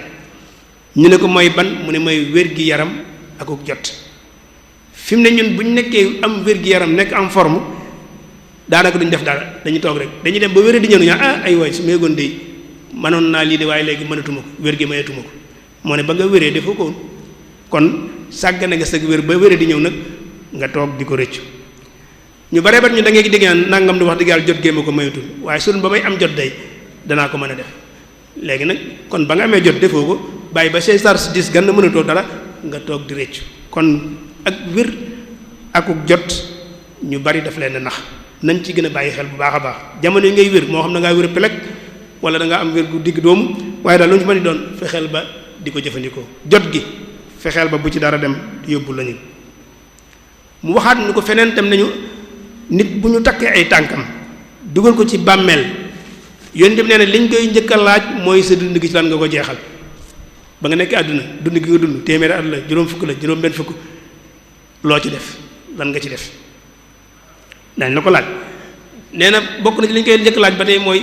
ñu ne ko mooy ban mu ne mooy wér-gi-yaram akuk jot fi mu ne ñun bu ñu nekkee am wér-gi-yaram nekk en forme daanaka duñ def dara dañuy toog rek dañuy dem ba wér di ñëw ñu ay waay su ma yëgoon de mënoon naa lii de waaye léegi mënatuma ko wér gi mayatuma ko moo ne ba nga wéree defoo ko woon kon sàggane nga sag wér ba wéree di ñëw nag nga toog di ko rëccu ñu bare bat ñu da ngay dégg nangam di wax dëgg yàlla jot géema ko mayatul waaye sun ba may am jot day danaa ko mën a def léegi nag kon ba nga amee jot defoo ko bàyyi ba say sar si dis gan na mënatoo dara nga toog di rëccu kon ak wér akuk jot ñu bari daf leen nax nañ ci gën a bàyyi xel bu baax a baax jamono yi ngay wér moo xam da ngaa wér pelek wala da ngaa am wér gu digg doomu waaye daal lu ñu ci mën di doon fexeel ba di ko jëfandikoo jot gi fexeel ba bu ci dara dem yóbbu lañu mu waxaat ñu ko feneen tam nañu nit bu ñu takkee ay tànkam dugal ko ci bàmmeel yoon dem nee na liñ koy njëkk a laaj mooy sa dund gi ci lan nga ko jeexal ba nga nekk àdduna dund gi nga dund téeméeri at la juróom fukk la juróom benn fukk loo ci def lan nga ci def dañ la ko laaj nee na bokk na ci li ñu koy njëkk laaj ba tey mooy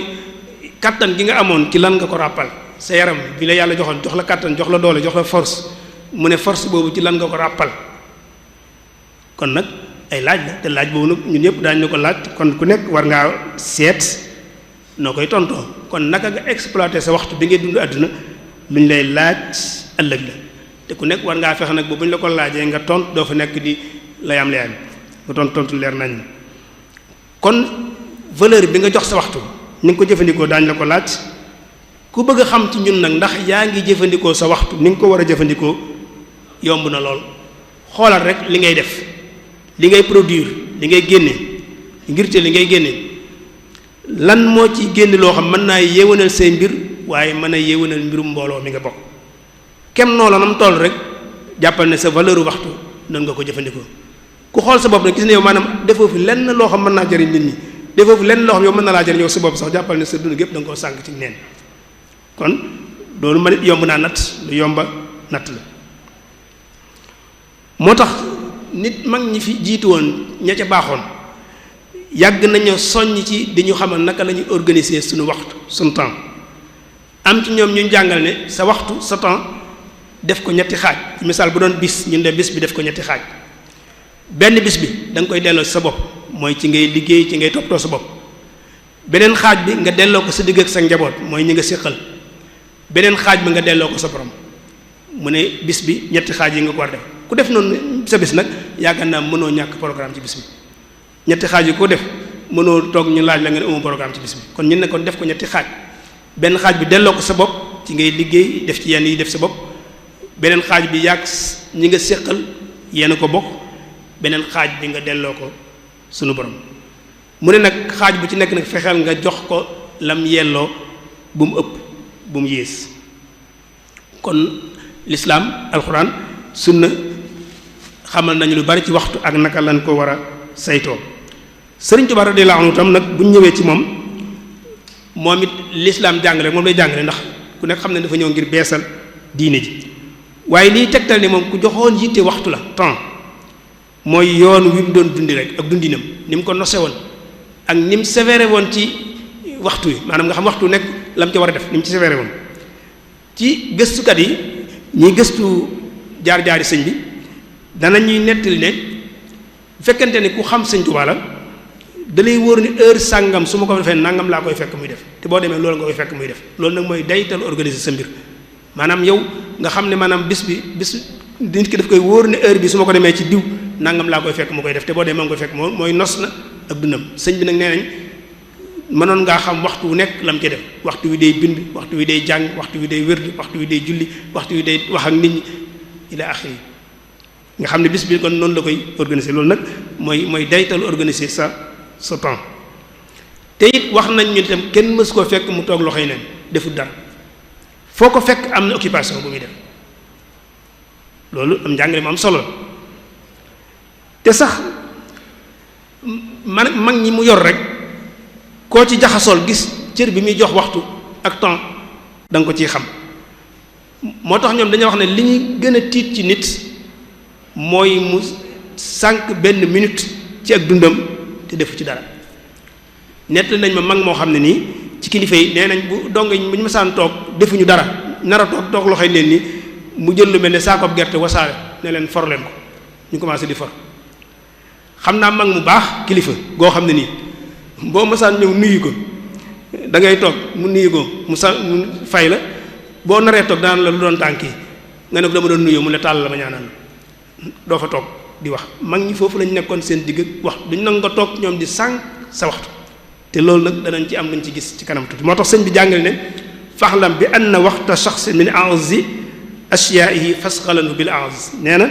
kattan gi nga amoon ci lan nga ko ràppal sa yaram bi la yàlla joxoon jox la kattan jox la doole jox la force mu ne force boobu ci lan nga ko ràppal kon nag ay laaj la te laaj boobu nag ñun ñëpp daañu la ko laaj kon ku nekk war ngaa seet noo koy tontoo kon naka nga exploiter sa waxtu bi ngay dund àdduna lu ñu lay laaj ëllëg la te ku nekk war ngaa fexe nag bu ñu la ko laajee nga tont doo fa nekk di layam nga tontu leer nañ kon valeur bi nga jox sa waxtu ni nga ko jëfandikoo daañu la ko laaj ku bëgg a xam ci ñun nag ndax yaa ngi jëfandikoo sa waxtu ni nga ko war a jëfandikoo yomb na lool xoolal rek li ngay def li ngay produire li ngay génne ngir te li ngay génne lan moo ci génne loo xam mën naa yéwénal say mbir waaye mën a yéwénal mbirum mbooloo mi nga bokk kem noo la nam toll rek jàppal ne sa valeur waxtu noonu nga ko jëfandikoo ku xool sa bopp nag gis ne yow maanaam defoo fi lenn loo xam mën naa jariñ nit ñi defoo fi lenn loo xam yow mën na laa jariñ yow sa bopp sax jàppal ne sa dund gépp da nga koo sànk ci neen kon loolu ma nit yomb naa natt lu yomba natt la moo tax nit mag ñi fi jiitu woon ña ca baaxoon yàgg nañu soññ ci di ñu xamal naka la ñuy organiser suñu waxtu suñu temps am ci ñoom ñu jàngal ne sa waxtu sa temps def ko ñetti xaaj ci misaal bu doon bis ñun de bis bi def ko ñetti xaaj benn bis bi da nga koy delloo sa bopp mooy ci ngay liggéey ci ngay toppatoo sa bopp beneen xaaj bi nga delloo ko sa digg ak sa njaboot mooy ñi nga séqal beneen xaaj bi nga delloo ko sa borom mu ne bis bi ñetti xaaj yi nga ko war def ku def noonu sa bis nag yaakaar naa mënoo ñàkk programme ci bis bi ñetti xaaj yi ko def mënoo toog ñu laaj la nga ne amoo programme ci bis bi kon ñu ne kon def ko ñetti xaaj benn xaaj bi delloo ko sa bopp ci ngay liggéey def ci yenn yi def sa bopp beneen xaaj bi yàgg ñi nga séqal yéen ko bokk beneen xaaj bi nga delloo ko sunu borom mu ne nag xaaj bu ci nekk nag fexeel nga jox ko lam yelloo bu mu ëpp bu mu yées kon lislaam alxuraan sunna xamal nañu lu bari ci waxtu ak naka lañ ko war a saytoo. Sëriñ Tuubaa radiyallaahu anhu tam nag bu ñu ñëwee ci moom it lislaam jàngale moom lay jàngale ndax ku nekk xam ne dafa ñëw ngir beesal diine ji waaye liy tegtal ne moom ku joxoon yitte waxtu la temps mooy yoon wi mu doon dundi rek ak dundinam ni mu ko nose woon ak ni mu sévère woon ci waxtu yi maanaam nga xam waxtu nekk la mu ci war a def ni mu ci sévère woon ci gëstukat yi ñiy gëstu jaar-jaari sëñ bi dana ñuy nettali ne bu fekkente ne ku xam sëñ Tuubaa la da lay wóor ni heure sàngam su ma ko defee nangam laa koy fekk muy def te boo demee loolu nga koy fekk muy def loolu nag mooy daytal organiser sa mbir maanaam yow nga xam ne maanaam bis nit ki daf koy wóor ne heure bi su ma ko demee ci diw nangam laa koy fekk mu koy def te boo demee nga koy fekk mooy nos na ak dundam sëñ bi nag nee nañ mënoon ngaa xam waxtu wu nekk lam ci def waxtu wi day bind waxtu wi day jàng waxtu wi day wérd waxtu wi day julli waxtu wi day wax ak nit ñi ila axiri nga xam ne bis bi kon noonu la koy organiser loolu nag mooy daytal organiser sa temps te it wax nañ ñu itam kenn mës koo fekk mu toog loxoy neen deful dara foo ko fekk am na occupation bu muy def loolu am njàngale mu am solo la te sax mag ñi mu yor rek koo ci jaxasool gis cër bi muy jox waxtu ak temps da nga ko ciy xam moo tax ñoom dañuy wax ne li ñuy gën a tiit ci nit mooy mu sànq benn minute ci ak dundam te defu ci dara nett nañ ma mag moo xam ne nii ci kilifa yi nee nañ bu dong bu ñu masaan toog defuñu dara nar a toog loxoy leen ni mu jël lu mel ne saakoob gerte wasaare ne leen for leen ko ñu commencé di for xam naa mag mu baax kilifa goo xam ne nii boo masaan ñëw nuyu ko da ngay toog mu nuyu ko mu fay la boo naree toog daan la lu doon tànk yi nga ne ko dama doon nuyu mu ne tàll la ma ñaanal doo fa toog di wax mag ñi foofu lañ nekkoon seen digg wax duñ nag nga toog ñoom di sànq sa waxtu te loolu nag danañ ci am luñ ci gis ci kanam tuuti moo tax sëñ bi jàngale ne faxlam bi anna waxta shaxs min a'zi ashyaa'ihi fasxalanhu bil a'z nee na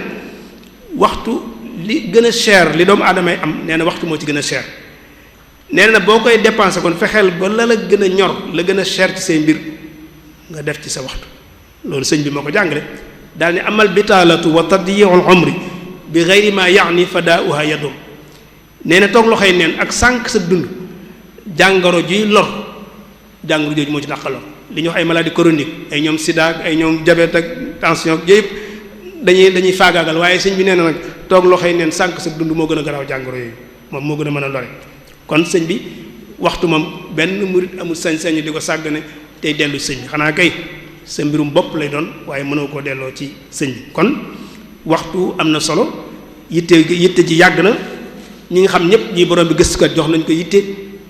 waxtu li gën a cher li doomu aadamay am nee na waxtu moo ci gën a cher nee na boo koy dépensé kon fexeel ba la gën a ñor la gën a cher ci say mbir nga def ci sa waxtu loolu sëñ bi moo ko jàngale daal ni amal bitaalatu wa tadyi'ul umri bi ghayri ma ya'ni fadaa'uha yadum nee na toog loxoy neen ak sànq sa dund jàngoro ji lor jàngoro jooju moo ci dàqaloo li ñuy wax ay maladie chronique ay ñoom sida ak ay ñoom diabète ak tension ak yëpp dañuy faagaagal waaye sëñ bi nee na nag toog loxoy neen sànq sa dund moo gën a garaaw jàngoro yooyu moom moo gën a mën a lore kon sëñ bi waxtu moom benn murit amul sañ-sañ di ko sàggane tey dellu sëñ bi xanaa kay sa mbirum bopp lay doon waaye mënoo koo delloo ci sëñ bi kon waxtu am na solo yitte ji yàgg na ñi nga xam ñëpp ñi borom bi gëstukat jox nañ ko yitte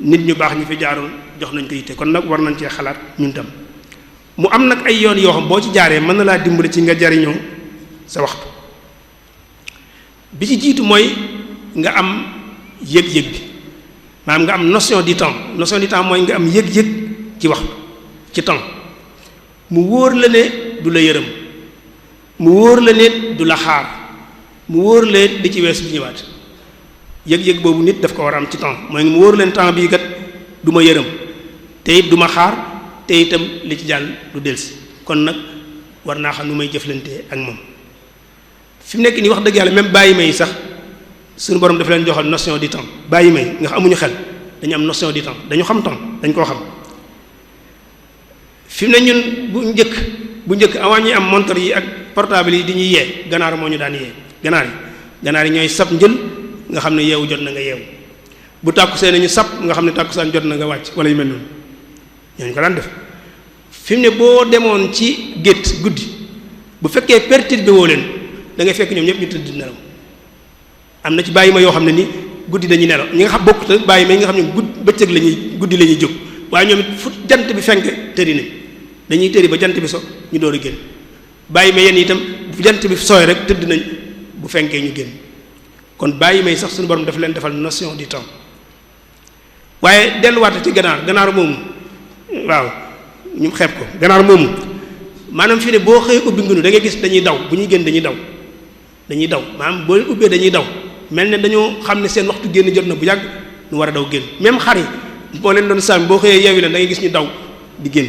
nit ñu baax ñi fi jaaroon jox nañ ko yitte kon nag war nañ cee xalaat ñun tam mu am nag ay yoon yoo xam boo ci jaaree mën na laa dimbali ci nga jariñoo sa waxtu bi ci jiitu mooy nga am yëg-yëg bi maanaam nga am notion du temps mooy nga am yëg-yëg ci waxtu ci temps mu wóor la ne du la yërëm mu wóor la ne du la xaar mu wóor la di ci weesu bi ñëwaat yëg-yëg boobu nit daf ko war a am ci temps mooy mu wóor leen temps bii kat du ma yërëm te it du ma xaar te itam li ci jàll du delsi kon nag war naa xam nu may jëflante ak moom fi mu nekk nii wax dëgg yàlla même bàyyi may sax suñu borom dafa leen joxal notion du temps bàyyi may nga xam amuñu xel dañu am notion du temps dañu xam temps dañ koo xam fi mu ne ñun bu njëkk avant ñuy am montre yi ak portable yi di ñuy yee ganaar moo ñu daan yee ganaar yi ñooy sab njël nga xam ne yeewu jot na nga yeewu bu tàkkusee nañu sab nga xam ne tàkkusaan jot na nga wàcc wala yu mel noonu ñooñu ko daan def fi mu ne boo demoon ci gétt guddi bu fekkee perturbé woo leen da ngay fekk ñoom ñëpp ñu tëdd nelaw am na ci bàyyi ma yoo xam ne ni guddi dañuy nelaw ñi nga xam bokkut bàyyi ma yi nga xam ne bëccëg guddi la ñuy jóg waaye ñoom it fu jant bi fenk tëri nañ dañuy tëri ba jant bi so ñu door a génn bàyyi ma yenn itam bu jant bi sooy rek tëdd nañ bu fenkee ñu génn kon bàyyi may sax suñu borom dafa leen defal notion du temps waaye delluwaate ci ganaar moomu waaw ñu xeeb ko ganaar moomu maanaam fii ne boo xëyee ubbi ngunu da ngay gis dañuy daw bu ñuy génn dañuy daw maanaam boo ubbee dañuy daw mel ne dañoo xam ne seen waxtu génn jot na bu yàgg ñu war a daw génn même xar yi boo leen doon sàmmi boo xëyee yeewi leen da ngay gis ñu daw di génn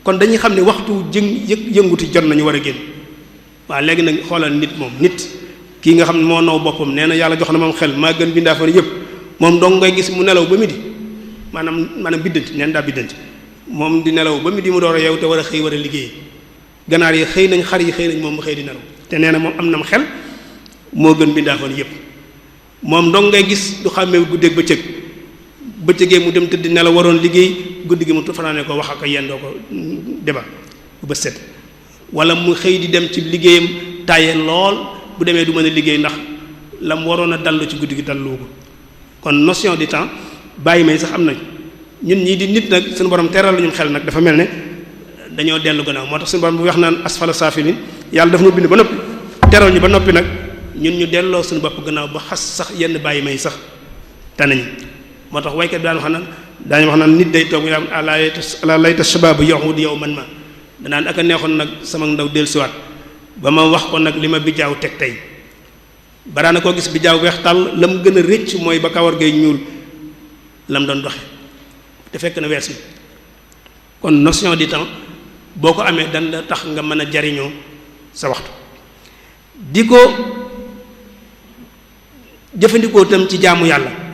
kon dañuy xam ne waxtu yënguti jot nañu war a génn waaw léegi nag xoolal nit moom nit kii nga xam ne moo naw boppam nee na yàlla jox na moom xel maa gën bindaafoon yëpp moom dong ngay gis mu nelaw ba midi maanaam biddanti neen daa biddanti moom di nelaw ba midi mu door a yow te war a xëy war a liggéey ganaar yi xëy nañ xar yi xëy nañ moom mu xëy di nelaw te nee na moom am nam xel moo gën bindaafoon yëpp moom dong ngay gis du xàmmee guddeeg bëccëgee mu dem tëdd nelaw waroon liggéey guddi gi mu fanaane ko wax ak yendoo ko débat bu bët set wala mu xëy di dem ci liggéeyam tàyyee lool bu demee du mën a liggéey ndax la mu waroon a dallu ci guddi gi dallu ko kon notion du temps bàyyi may sax am nañ ñun ñii di nit nag suñu borom teral la ñu xel nag dafa mel ne dañoo dellu gannaaw moo tax suñu borom bu wax naan asfala saafilin yàlla daf ñu bind ba noppi teral ñu ba noppi nag ñun ñu delloo suñu bopp gannaaw ba xas sax yenn bàyyi may sax tanañ moo tax waykat bi daañu wax naan nit day toog yaa ala layta shabaab yahud yow man ma danaan ak a neexoon nag sama ndaw dellusiwaat ba ma wax ko nag li ma bijaaw teg tey baraana koo gis bijaaw weex tàll la mu gën a rëcc mooy ba kawar gay ñuul la mu doon doxe te fekk na wees na kon notion du temps boo ko amee dan la tax nga mën a jariñoo sa waxtu di ko jëfandikoo tam ci jaamu yàlla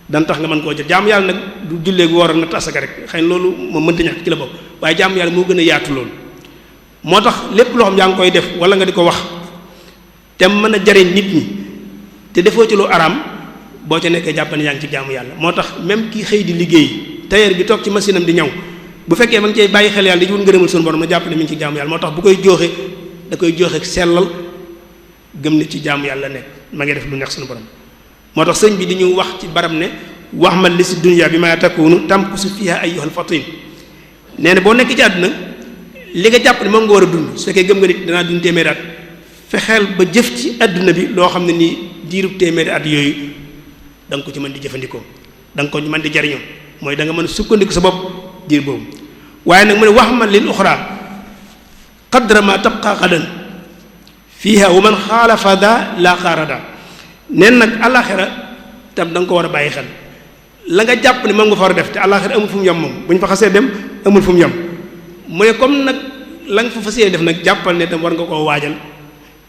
dan tax nga mën koo jël jaamu yàlla nag du jullee gu woor ak natt asaka rek xëy na loolu moom mënta ñàkk ci la bokk waaye jaamu yàlla moo gën a yaatu loolu moo tax lépp loo xam yaa ngi koy def wala nga di ko wax te mën a jariñ nit ñi te defoo ci lu araam boo ca nekkee jàpp ne yaa ngi ci jaamu yàlla moo tax même kii xëy di liggéey tailleur bi toog ci machine am di ñaw bu fekkee ma ngi cay bàyyi xel yàlla di wut ngërëmal suñu borom na jàpp ne mi ngi ci jaamu yàlla moo tax bu koy jooxe da koy jooxe sellal gëm ne ci jaamu yàlla nekk ma ngi def lu neex suñu borom moo tax sëñ bi di ñu wax ci baram ne wax ma li si dunya bi ma takunu tamkusu fiha ayyuhal fatin nee na boo nekk ci àdduna li nga jàpp ne moom nga war a dund su fekkee gëm nga nit danaa dund téeméeri at fexeel ba jëf ci àdduna bi loo xam ne nii diirub téeméeri at yooyu da nga ko ci mën di jëfandikoo da nga ko mën di jariñoo mooy da nga mën a sukkandiku sa bopp diir boobu waaye nag mu ne wax ma lil uxra qadra ma tabqa xadan fiha wa man xaalafa da la xaarada neen nag àllaaxira tam da nga ko war a bàyyi xel la nga jàpp ne moom nga fa war a def te àllaaxira amul fu mu yem moom bu ñu fa xasee dem amul fu mu yem mu ne comme nag la nga fa fas yéene def nag jàppal ne tam war nga koo waajal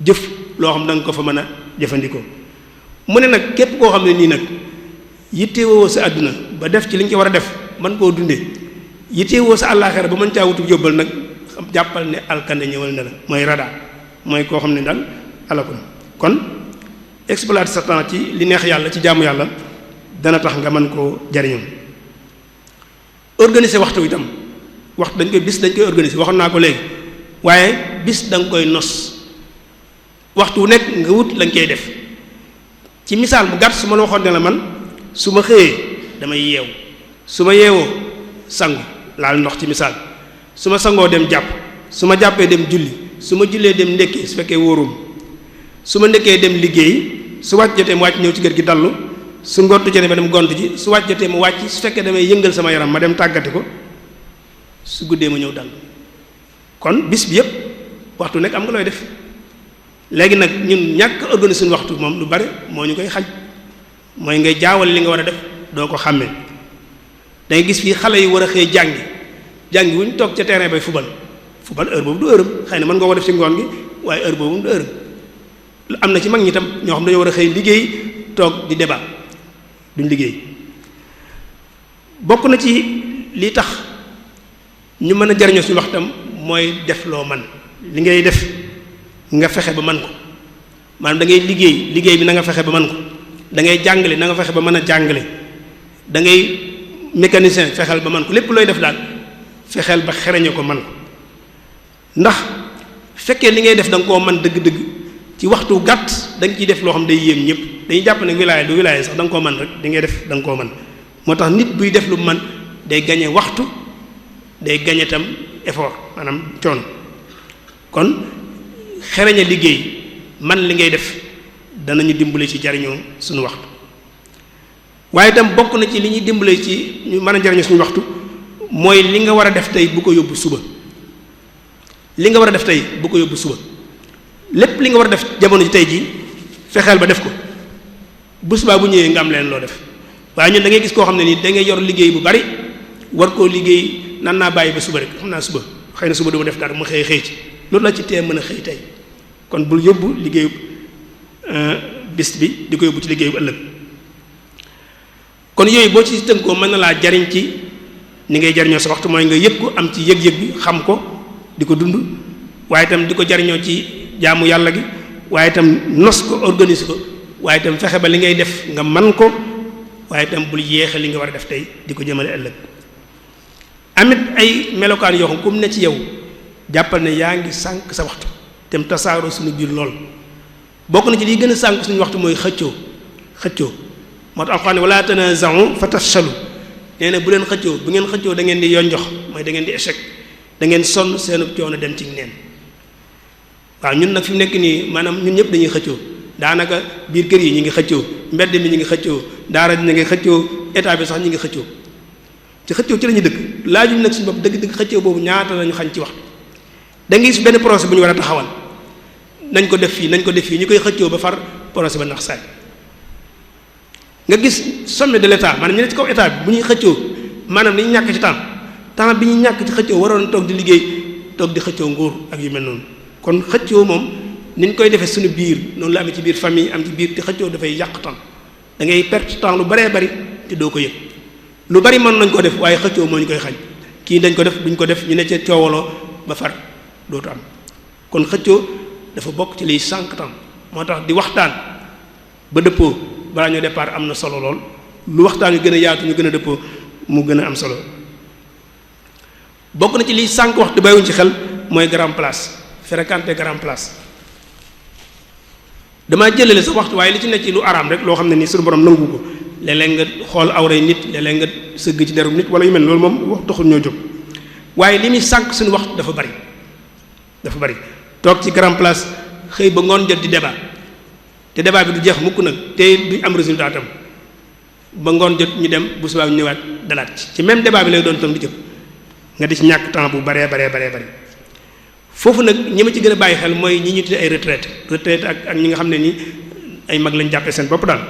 jëf loo xam da nga ko fa mën a jëfandikoo mu ne nag képp koo xam ne nii nag yittewoo sa àdduna ba def ci li nga ci war a def mën koo dundee yittewoo sa àllaaxira ba mën caa wutu yóbbal nag jàppal ne alkande ñëwal na la mooy rada mooy koo xam ne daal alakun kon exploiter sa temps ci li neex yàlla ci jaamu yàlla dana tax nga mën koo jariñoo organiser waxtu itam waxtu dañ koy organiser waxoon naa ko léegi waaye bis da nga koy nos waxtu wu nekk nga wut lañ koy def ci misaal bu gàtt su ma la waxoon ne la man su ma xëyee damay yeew su ma yeewoo sangu laal ndox ci misaal su ma sangoo dem jàpp su ma jàppee dem julli su ma jullee dem ndékkee su fekkee wóorum su ma ndekkee dem liggéey su wàcc jotee mu wàcc ñëw ci kër gi dallu su ngontu jotee ma dem gont ji su wàcc jotee mu wàcc su fekkee damay yëngal sama yaram ma dem tàggati ko su guddee ma ñëw dal kon bis bi yépp waxtu nekk am nga looy def léegi nag ñun ñàkk organiser suñu waxtu moom lu bari moo ñu koy xaj mooy ngay jaawal li nga war a def doo ko xàmmee da ngay gis fii xale yi war a xëy jàngi wu ñu toog ca terrain bay fubal heure boobu du heure am xëy na mën nga ko def ci ngoon gi waaye heure boobu du heure am na ci mag ñi tam ñoo xam dañoo war a xëy liggéey toog di débat duñ liggéey bokk na ci li tax ñu mën a jariñoo suñu waxtam mooy def loo man li ngay def nga fexe ba man ko maanaam da ngay liggéey bi na nga fexe ba man ko da ngay jàngale na nga fexe ba mën a jàngale da ngay mécanicien fexeel ba man ko lépp looy def daal fexeel ba xereñe ko man ko ndax fekkee li ngay def da nga koo man dëgg-dëgg ci waxtu gàtt da nga ciy def loo xam day yéem ñëpp dañuy jàpp ne wilaaya du wilaaya sax da nga koo man rek di ngay def da nga koo man moo tax nit buy def lu man day gañe waxtu day gañe tam effort maanaam coono kon xereñe liggéey man li ngay def danañu dimbale ci jariñoo suñu waxtu waaye itam bokk na ci li ñuy dimbale ci ñu mën a jariñoo suñu waxtu mooy li nga war a def tey bu ko yóbbu suba li nga war a def tey bu ko yóbbu suba lépp li nga war a def jamono ji tey jii fexeel ba def ko bu subaa bu ñëwee nga am leen loo def waaye ñun da ngay gis koo xam ne nii da ngay yor liggéey bu bari war koo liggéey nan naa bàyyi ba suba rek xam naa suba xëy na suba du ma def dara ma xëy ci loolu la ci tee mën a xëy tey kon bul yóbbu liggéeyu bis bi di ko yóbbu ci liggéeyu ëllëg. kon yooyu boo ci tënkoo mën na laa jariñ ci ni ngay jariñoo sa waxtu mooy nga yëg ko am ci yëg-yëg bi xam ko di ko dund waaye itam di ko jariñoo ci jaamu yàlla gi waaye itam nos ko organise ko waaye itam fexe ba li ngay def nga man ko waaye itam bul yéexe li nga war a def tey di ko jëmale ëllëg. amit ay melokaan yoo xam comme ne ci yow jàppal ne yaa ngi sànq sa waxtu te mu tasaaroo suñu biir lool bokk na ci liy gën a sànq suñu waxtu mooy xëccoo moo tax alxuraan wala tanaza'u fa tafshalu nee na bu leen xëccoo bu ngeen xëccoo da ngeen di yonjox mooy da ngeen di échec da ngeen sonn seenub coono dem ci neen. waaw ñun nag fi mu nekk nii maanaam ñun ñëpp dañuy xëccoo daanaka biir kër yi ñu ngi xëccoo mbedd mi ñu ngi xëccoo daara ji ñu ngi xëccoo état bi sax ñu ngi xëccoo ci xëccoo ci la ñu dëkk laajuñ nag suñu bopp dëgg-dëgg xëccoo boobu ñaata lañu xañ ci waxtu da ngay gis benn projet bu ñu war a taxawal nañ ko def fii ñu koy xëccoo ba far projet ba nax saay nga gis sommet de l'état maanaam ñu ne ci kaw état bi bu ñuy xëccoo maanaam dañuy ñàkk ci temps bi ñuy ñàkk ci xëccoo waroon toog di liggéey toog di xëccoo nguur ak yu mel noonu kon xëccoo moom ni ñu koy defee suñu biir noonu la amee ci biir famille am ci biir te xëccoo dafay yàq temps da ngay perte temps lu baree bari te doo ko yëg lu bari mën nañ ko def waaye xëccoo moo ñu koy xañ kii dañ ko def duñ ko def ñu ne ca coowaloo ba far dootu am kon xëccoo dafa bokk ci liy sànq temps moo tax di waxtaan ba dëppoo balaa ñoo départ am na solo lool lu waxtaan yu gën a yaatu ñu gën a dëppoo mu gën a am solo bokk na ci liy sànq waxtu bàyyiwuñ ci xel mooy grand place fréquenter grand place damaa jëlale sa waxtu waaye li ci nekk ci lu araam rek loo xam ne nii suñu borom nangu ko léeg-léeg nga xool awray nit léeg-léeg nga sëgg ci derum nit wala yu mel loolu moom wax taxul ñoo jóg waaye li muy sànq suñu waxtu dafa bari toog ci grand place xëy ba ngoon jot di débat te débat bi du jeex mukk nag te duñ am résultat tam ba ngoon jot ñu dem bu subaa ñu ñëwaat dalaat ci même débat bi lay doon tam di jëpp nga di ci ñàkk temps bu baree foofu nag ñi ma ci gën a bàyyi xel mooy ñi ñu tuddee ay retraite ak ñi nga xam ne ni ay mag lañ jàppee seen bopp daal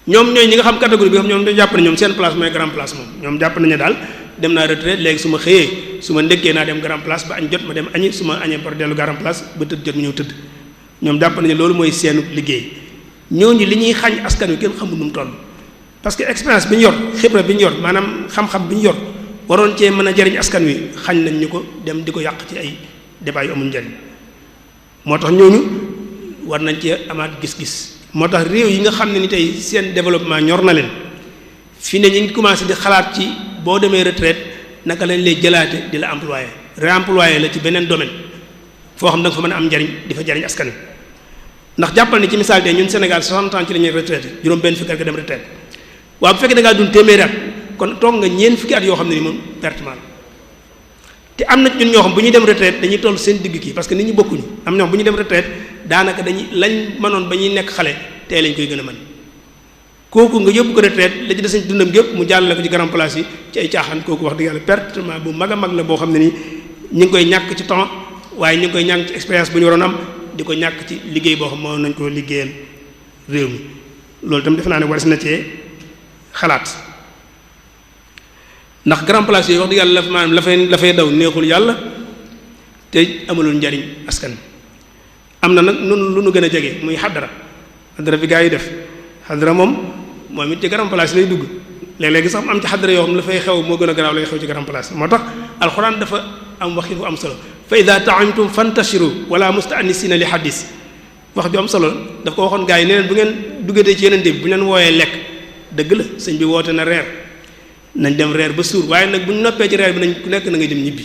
ñoom ñooy ñi nga xam catégorie bi xam ñoom dañu jàpp ne ñoom seen place mooy grand place moom ñoom jàpp nañu daal dem naa retraite léegi su ma xëyee su ma ndékkee naa dem grand place ba añ jot ma dem añi su ma añee par dellu grand place ba tëdd jot mu ñëw tëdd ñoom jàpp nañu loolu mooy seenu liggéey ñooñu li ñuy xañ askan wi kenn xamul nu mu toll parce que expérience bi ñu yor xibra bi ñu yor maanaam xam-xam bi ñu yor waroon cee mën a jariñ askan wi xañ nañ ñu ko dem di ko yàq ci ay débat yu amul njariñ moo tax ñooñu war nañ cee amaat gis-gis moo tax réew yi nga xam ne ni tey seen développement ñor na leen fii ne ñu ngi commencé di xalaat ci boo demee retraite naka lañ lay jëlaate di la employé réemployé la ci beneen domaine foo xam da nga fa mën a am njariñ di fa jariñ askan wi ndax jàppal ni ci misaal tey ñun Sénégal 60 ans ci la ñuy retraité juróom benn fukki at nga dem retraite waaw bu fekkee da ngaa dund téeméeri at kon toog nga ñeent fukki at yoo xam ne ni moom pertement te am na ñun ñoo xam bu ñuy dem retraite dañuy toll seen digg kii parce que nit ñi bokkuñu am ñoo xam bu ñuy dem retraite daanaka dañuy lañ mënoon ba ñuy nekk xale tey lañ koy gën a mën kooku nga yóbbu ko retraite la ci des dundam gépp mu jàllale ko ci grand place yi ci ay caaxaan kooku wax dëgg yàlla pertement bu mag a mag la boo xam ne nii ñu ngi koy ñàkk ci temps waaye ñu ngi koy ñàkk ci expérience bu ñu waroon am di ko ñàkk ci liggéey boo xam moo nañ ko liggéeyal réew mi loolu itam defe naa ne war na cee xalaat ndax grand place yooyu wax dëgg yàlla maanaam la fay daw neexul yàlla te amalul njariñ askan am na nag nun lu nu gën a jege muy xadara bi gaa yi def xadara moom it ci grand place lay dugg léeg-léegi sax am ci xadara yoo xam la fay xew moo gën a garaaw lay xew ci grand place moo tax alxuraan dafa am waxi fu am solo fa ida taamtum fantashiru wala mustaanisina li xadis wax ju am solo daf ko waxoon gaa yi ne leen bu ngeen duggatee ci yeneen bi bu ñu leen wooyee lekk dëgg la sëñ bi woote na reer nañ dem reer ba suur waaye nag bu ñu noppee ci reer bi nañ ku nekk na ngay dem ñibbi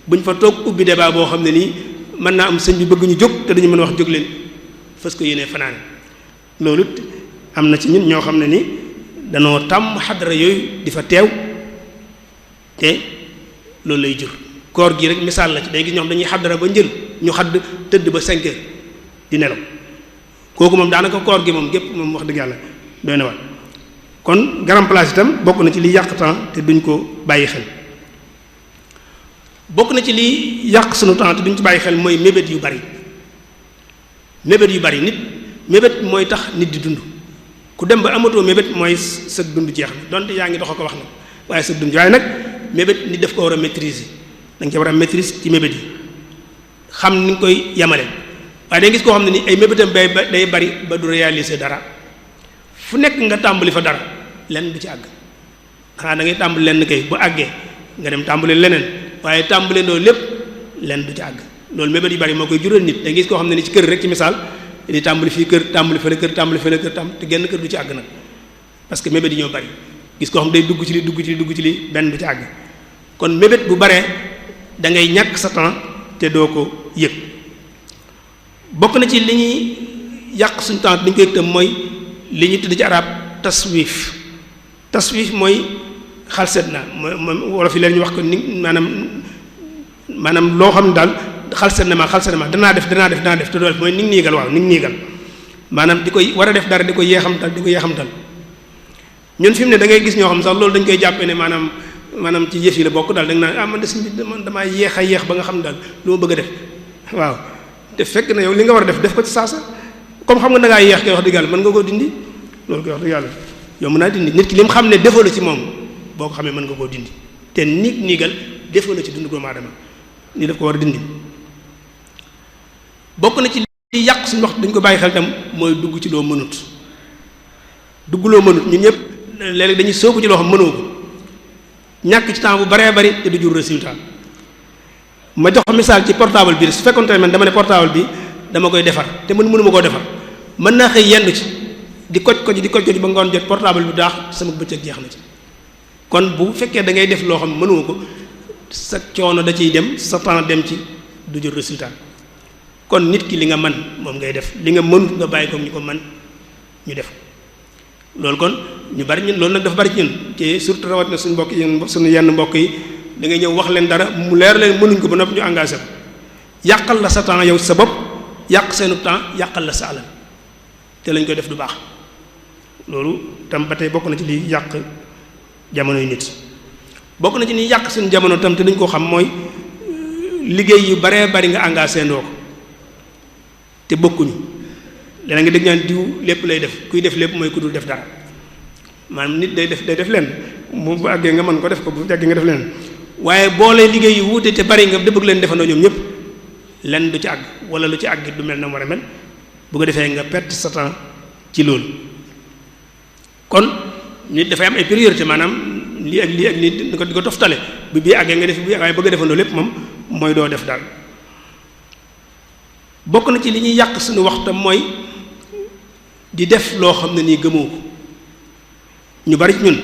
buñ fa toog ubbi débat boo xam ne nii mën naa am sëñ bi bëgg ñu jóg te dañu mën a wax jóg leen fas ko yéenee fanaane loolu am na ci ñun ñoo xam ne ni danoo tàmm xadara yooyu di fa teew te loolu lay jur koor gi rek misaal la ci day gis ñoo xam dañuy xadara ba njël ñu xadd tëdd ba 5 heures di nelaw kooku moom daanaka koor gi moom gépp moom wax dëgg yàlla doy na war kon grand place itam bokk na ci liy yàq temps te duñ ko bàyyi xel bokk na ci liy yàq sunu temps te duñ ci bàyyi xel mooy mébét yu bari nit mébét mooy tax nit di dund ku dem ba amatoo mébét mooy sa dund jeex na donte yaa ngi dox ko wax na waaye sa dund waaye nag mébét nit daf ko war a maîtriser da nga ci war a maîtrise ci mébét yi xam ni nga koy yemale waaye da gis koo xam ne ni ay mébétam day bari ba du réaliser dara fu nekk nga tàmbali fa dara lenn du ci àgg xanaa da ngay tàmbali lenn kay bu àggee nga dem tàmbali leneen waaye tàmbali ndoo lépp lenn du ci àgg loolu mébét yu bari moo koy jural nit da gis koo xam ne ni ci kër rek ci misaal di tàmbali fii kër tàmbali fële kër tàmbali fële kër te genn kër du ci àgg nag parce que mébét yi ñoo bari gis koo xam day dugg ci li dugg ci li benn du ci àgg kon mébét bu baree da ngay ñàkk sa temps te doo ko yëg bokk na ci li ñuy yàq suñu temps dañ koy yëg tam mooy li ñuy tudd ci arab taswif mooy xalset na mooy wolof yi leen ñu wax ko ni maanaam loo xam ne daal xalset na ma danaa def te doo def mooy nig niigal waaw nig niigal maanaam di koy war a def dara di ko yeexamtal ñun fi mu ne da ngay gis ñoo xam sax loolu dañ koy jàppee ne maanaam ci yëf yi la bokk daal da nga naan man de suñ bi man damaa yeex ba nga xam ne daal lu ma bëgg a def waaw te fekk na yow li nga war a def ko ci saasa comme xam nga da ngaa yeex koy wax dëgg yàlla mën nga koo dindi loolu koy wax dëgg yàlla yow mën naa dindi nit ki li mu xam ne defoo la ci moom boo ko xamee mën nga koo dindi te niigal defoo la ci dund doomu aadama ni daf ko war a dindi bokk na ci li yàq suñu waxtu dañ ko bàyyi xel tam mooy dugg ci loo mënut ñun ñëpp léeg-léeg dañuy soobu ci loo xam mënoo ko ñàkk ci temps bu baree bari te du jur résultat ma jox misaal ci portable bi su fekkoon tamit man dama ne portable bi dama koy defar te mënuma koo defar mën naa xëy yendu ci di koj ba ngoon jot portable bi daax sama bëccëg jeex na ci kon bu fekkee da ngay def loo xam mënoo ko sa coono da ciy dem sa temps dem ci du jur résultat kon nit ki li nga man moom ngay def li nga mënut nga bàyyi ko ñu ko man ñu def loolu kon ñu bari ñun loolu nag dafa bari ci ñun te surtout rawatina suñu mbokk yi suñu yenn mbokk yi da ngay ñëw wax leen dara mu leer leen mënuñ ko ba noppi ñu engagé ko yàqal la sa temps yow sa bopp yàq seenu temps yàqal la sa alal te lañ koy def du baax loolu tam ba tey bokk na ci li yàq jamono yu nit bokk na ci ni yàq suñu jamono tam te dañ koo xam mooy liggéey yu baree bari nga engagé ndoo ko te bokkuñu leneen nga dégg ñaan diw lépp lay def kuy def lépp mooy ku dul def dara maanaam nit day def leen bu àggee nga mën ko def ko bu àggee nga def leen waaye boo lay liggéey yu wuute te bari nga bëgg leen defandoo ñoom ñëpp lenn du ci àgg wala lu ci àgg du mel na war a mel bu ko defee nga perte sa temps ci loolu kon nit dafay am ay priorité maanaam lii ak lii di ko toftale bi bii àggee nga def bi waaye bëgg a defandoo lépp moom mooy doo def daal bokk na ci li ñuy yàq suñu waxtam mooy di def loo xam ne nii gëmoo ko ñu bari ci ñun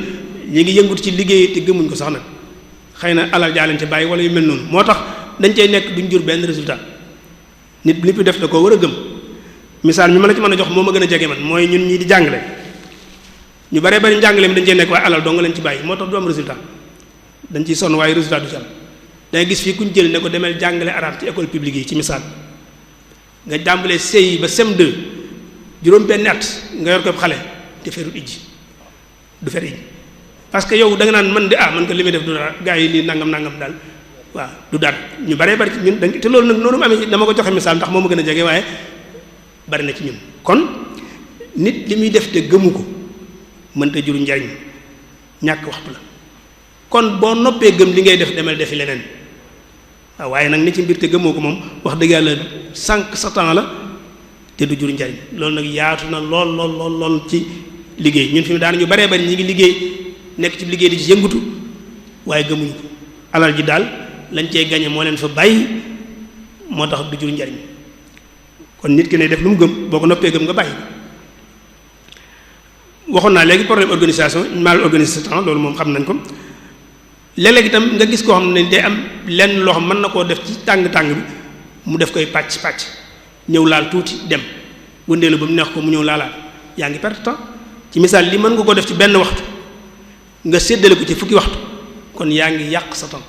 ñu ngi yëngut ci liggéey te gëmuñ ko sax nag xëy na alal jaaleen ci bàyyi wala yu mel noonu moo tax dañ cay nekk duñ jur benn résultat nit li fi def da koo war a gëm misaal mi ma la ci mën a jox moo ma gën a jege man mooy ñun ñii di jàngale ñu baree bari njàngale mi dañ cey nekk waaye alal doo nga leen ci bàyyi moo tax du am résultat dañ ciy sonn waaye résultat du ci am dangay gis fii kuñ jël ne ko demel jàngale arabe ci école publique yi ci misaal nga jàmbalee CI ba CM2 juróom benn at nga yor ko xale te ferut ijji du fer ijji parce que yow da nga naan man de man ko li muy def du dara gaa yi nii nangam daal waaw du dara ñu baree bari ci ñun dañ te loolu nag noonu mu amee dama ko joxe misaal ndax moo ma gën a jege waaye bari na ci ñun kon nit li muy def te gëmu ko mënta juru njariñ ñàkk waxtu la kon boo noppee gëm li ngay def demal defi leneen waaw waaye nag ni ci mbir te gëmoo ko moom wax dëgg yàlla sànq sa temps la te du jur njariñ loolu nag yaatu na lool ci liggéey ñun fi mu daan ñu baree bari ñi ngi liggéey nekk ci liggéey di ci yëngutu waaye gëmuñu ko alal ji daal lañ cey gañe moo leen fa bàyyi moo tax du jur njariñ kon nit ki ne def lu mu gëm boo ko noppee gëm nga bàyyi waxoon naa léegi problème organisation mal organisé temps loolu moom xam nañ ko léeg-léeg itam nga gis koo xam ne day am lenn loo xam mën na koo def ci tàng-tàng bi mu def koy pàcc ñëw laal tuuti dem wëndeelu ba mu neex ko mu ñëw laalaat yaa ngi perte temps ci misaal li mën nga ko def ci benn waxtu nga séddale ko ci fukki waxtu kon yaa ngi yàq sa temps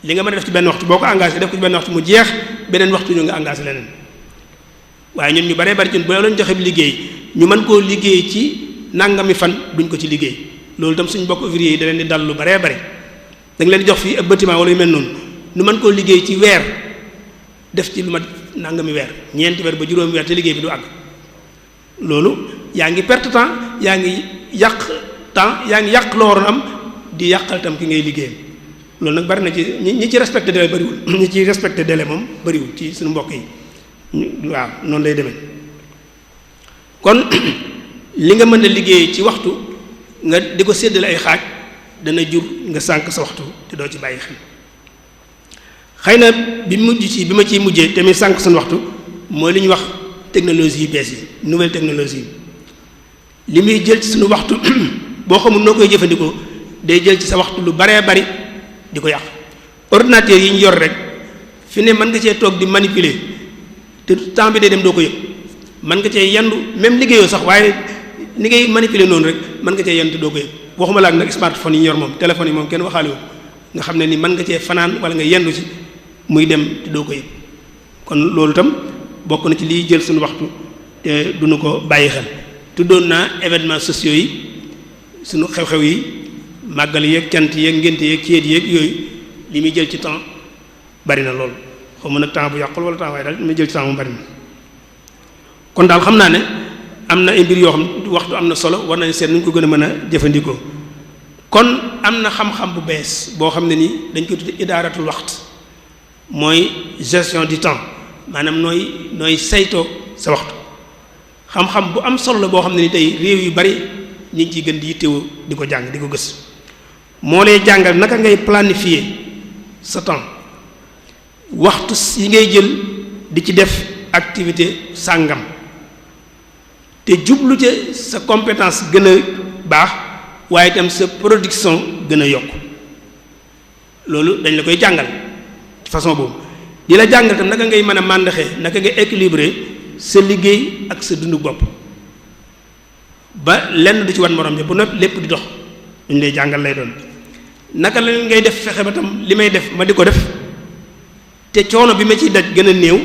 li nga mën a def ci benn waxtu boo ko engagé def ko ci benn waxtu mu jeex beneen waxtu ñu nga engagé leneen waaye ñun ñu baree bari ci bu la doon joxe liggéey ñu mën koo liggéey ci nangami fan duñ ko ci liggéey loolu itam suñu bokk ouvrier yi da leen di dal lu baree bari da nga leen di jox fii ab bâtiment wala yu mel noonu nu mën koo liggéey ci weer def ci lu mat nangami weer ñeenti weer ba juróomi weer te liggéey bi du àgg loolu yaa ngi perte temps yaa ngi yàq temps yaa ngi yàq loo waroon am di yàqal tam ki ngay liggéeyam loolu nag bari na ci ñi ci respecté délai bariwul ñi ci respecté délai moom bariwul ci suñu mbokk yi waaw noonu lay demee kon li nga mën a liggéey ci waxtu nga di ko séddale ay xaaj dana jur nga sànq sa waxtu te doo ci bàyyi xel xëy na bi ma ciy mujjee tamit sànq suñu waxtu mooy li ñuy wax technologie yu bees yi nouvelle technologie yi li muy jël ci suñu waxtu boo xamul noo koy jëfandikoo day jël ci sa waxtu lu baree bari di ko yàq ordinateur yi ñu yor rek fi ne mën nga cee toog di manipuler te temps bi day dem doo ko yëg mën nga cee yendu même liggéeyoo sax waaye ni ngay manipuler noonu rek mën nga cee yendu te doo ko yëg waxuma la ak nag smartphone yi ñu yor moom téléphone yi moom kenn waxaale wu nga xam ne ni mën nga cee fanaan wala nga yendu ci muy dem te doo ko yëg kon loolu itam bokk na ci liy jël suñu waxtu te duñu ko bàyyi xel tuddoon naa événements sociaux yi suñu xew-xew yi màggal yeeg cant yeeg ngénte yeeg céet yeeg yooyu li muy jël ci temps bari na lool xaw ma nag temps bu yàqul wala temps waaye daal li muy jël ci temps mu bari na kon daal xam naa ne am na ay mbir yoo xam waxtu am na solo war nañ seet nu ñu ko gën a mën a jëfandikoo kon am na xam-xam bu bees boo xam ne nii dañ koy tudde idaaratul waxt mooy gestion du temps maanaam nooy saytoo sa waxtu xam-xam bu am solo la boo xam ne ni tey réew yu bari ñu ngi ciy gën di yittewoo di ko jàng di ko gës moo lay jàngal naka ngay planifier sa temps waxtu yi ngay jël di ci def activité sàngam te jublu ca sa compétence gën a baax waaye itam sa production gën a yokk loolu dañ la koy jàngal ci façon boobu di la jàngal tam naka ngay mën a màndaxee naka ngay équilibrer sa liggéey ak sa dundu bopp ba lenn du ci wan morom bi bu noppi lépp di dox duñ lay jàngal lay doon naka la ngay def fexe ba tam li may def ma di ko def te coono bi ma ciy daj gën a néew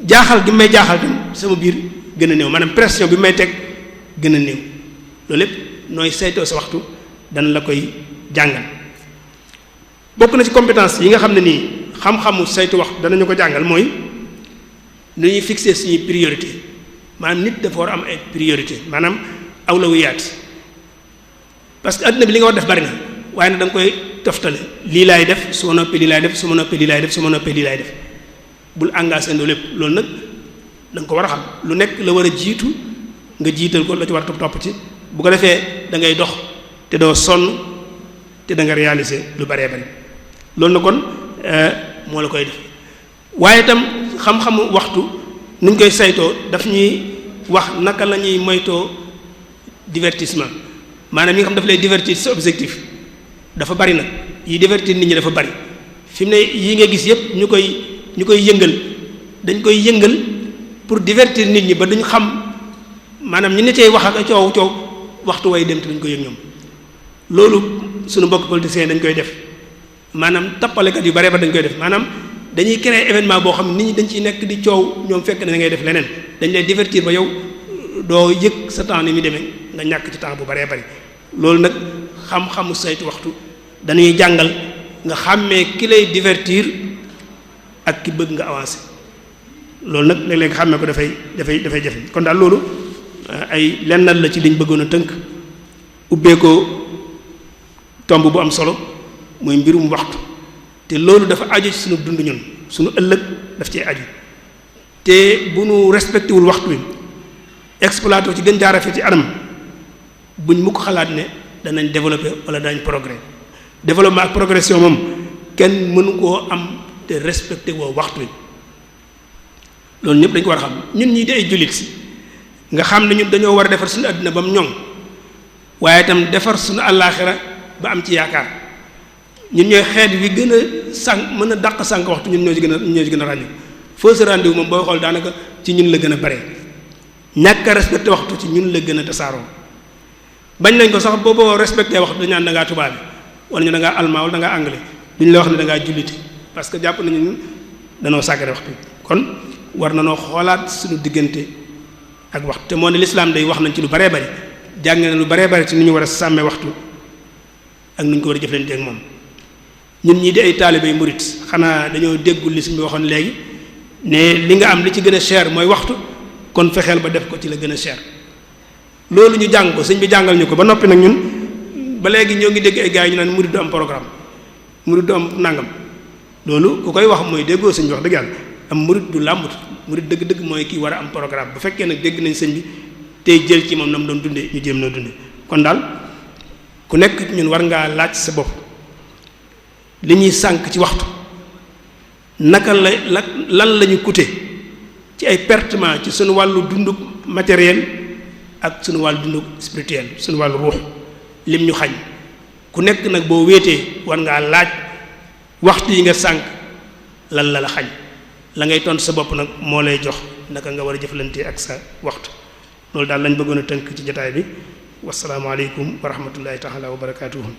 jaaxal gi may jaaxal tam sama biir gën a néew maanaam pression bi may teg gën a néew loolu lépp nooy saytoo sa waxtu dana la koy jàngal bokk na ci compétence yi nga xam ne nii xam-xamu saytu waxtu danañu ko jàngal mooy nu ñuy fixer suñuy priorité maanaam nit dafa war a am ay priorité maanaam awlawiyaat parce que adduna bi li nga war def bari na waaye nag da nga koy toftale lii laay def su ma noppee lii laay def su ma noppee lii laay def su ma noppee lii laay def bul engagé ndoo lépp loolu nag da nga ko war a xam lu nekk la war a jiitu nga jiital ko la ci war a topp ci bu ko defee da ngay dox te doo sonn te da nga réaliser lu baree bari loolu na kon moo la koy def waaye itam xam-xamu waxtu ni ñu koy saytoo daf ñuy wax naka la ñuy moytoo divertissement maanaam yi nga xam daf lay divertir sa objectif dafa bari nag yi divertir nit ñi dafa bari fi mu ne yii nga gis yépp ñu koy yëngal dañ koy yëngal pour divertir nit ñi ba duñ xam maanaam ñi ne cay wax ak coow waxtu way dem te duñ ko yëg ñoom loolu suñu mbokk politiciens dañ koy def maanaam tappalekat yu bare ba dañ koy def maanaam dañuy créer événement boo xam ne nit ñi dañ ciy nekk di coow ñoom fekk na ngay def leneen dañ lay divertir ba yow doo yëg sa temps ni muy demee nga ñàkk ci temps bu baree bari loolu nag xam-xamu saytu waxtu dañuy jàngal nga xàmmee ki lay divertir ak ki bëgg nga avancer loolu nag léeg-léeg nga xàmmee ko dafay jafe kon daal loolu ay lennal la ci liñ bëggoon a tënk ubbee ko tomb bu am solo muy mbirum waxtu te loolu dafa aju ci sunu dund ñun sunu ëllëg daf cee aju te bu nu respecté wul waxtu wi exploité ci gën jaarafee ci anam buñ mu ko xalaat ne danañ développer wala danañ progrès développement ak progression moom kenn mënu koo am te respecté woo waxtu wi loolu ñëpp dañ ko war a xam ñun ñii di ay jullit si nga xam ne ñun dañoo war a defar suñu àddina ba mu ñoŋ waaye itam defar suñu àllaaxira ba am ci yaakaar ñun ñooy xeet wi gën a sànq mën a dàq sànq waxtu ñun ñoo ci gën a ràññu fausse rendez-vous moom booy xool daanaka ci ñun la gën a bare ñàkk a respecté waxtu ci ñun la gën a tasaaroo bañ nañ ko sax booboo respecté waxtu dañu naan da ngaa tubaab bi wala ñu da ngaa allemand wala da ngaa anglais duñ la wax ne da ngaa jullite parce que jàpp nañu ñun danoo sàggane waxtu kon war na noo xoolaat suñu diggante ak waxtu te moo ne lislaam day wax nañ ci lu baree bari jàng na lu baree bari ci ni ñu war a sàmmee waxtu ak nu ñu ko war a jëflante ak moom ñun ñii di ay taalibe murit xanaa dañoo déggul li suñu waxoon léegi ne li nga am li ci gën a cher mooy waxtu kon fexeel ba def ko ci la gën a cher loolu ñu jàng ko sëñ bi jàngal ñu ko ba noppi nag ñun ba léegi ñoo ngi dégg ay gars yi ñu naan murid du am programme murid du am nangam loolu ku koy wax mooy déggoo sëñ bi wax dëgg yàlla am murid du làmbut murid dëgg-dëgg mooy kii war a am programme bu fekkee nag dégg nañ sëñ bi tey jël ci moom na mu doon dundee ñu jéem noo dundee kon daal ku nekk ñun war ngaa laaj sa bopp li ñuy sànk ci waxtu naka lan la ñu coûté ci ay pertement ci suñu wàllu dundu matériel ak suñu wàllu dundu spirituel suñu wàllu ruux lim ñu xañ ku nekk nag boo wéetee war ngaa laaj waxtu yi nga sànk lan la xañ la ngay tontu sa bopp nag moo lay jox naka nga war a jëflante ak sa waxtu loolu daal lañ bëggoon a tënk ci jotaay bi wasalaamaaleykum wa rahmatullahi taala wa barakaatuhu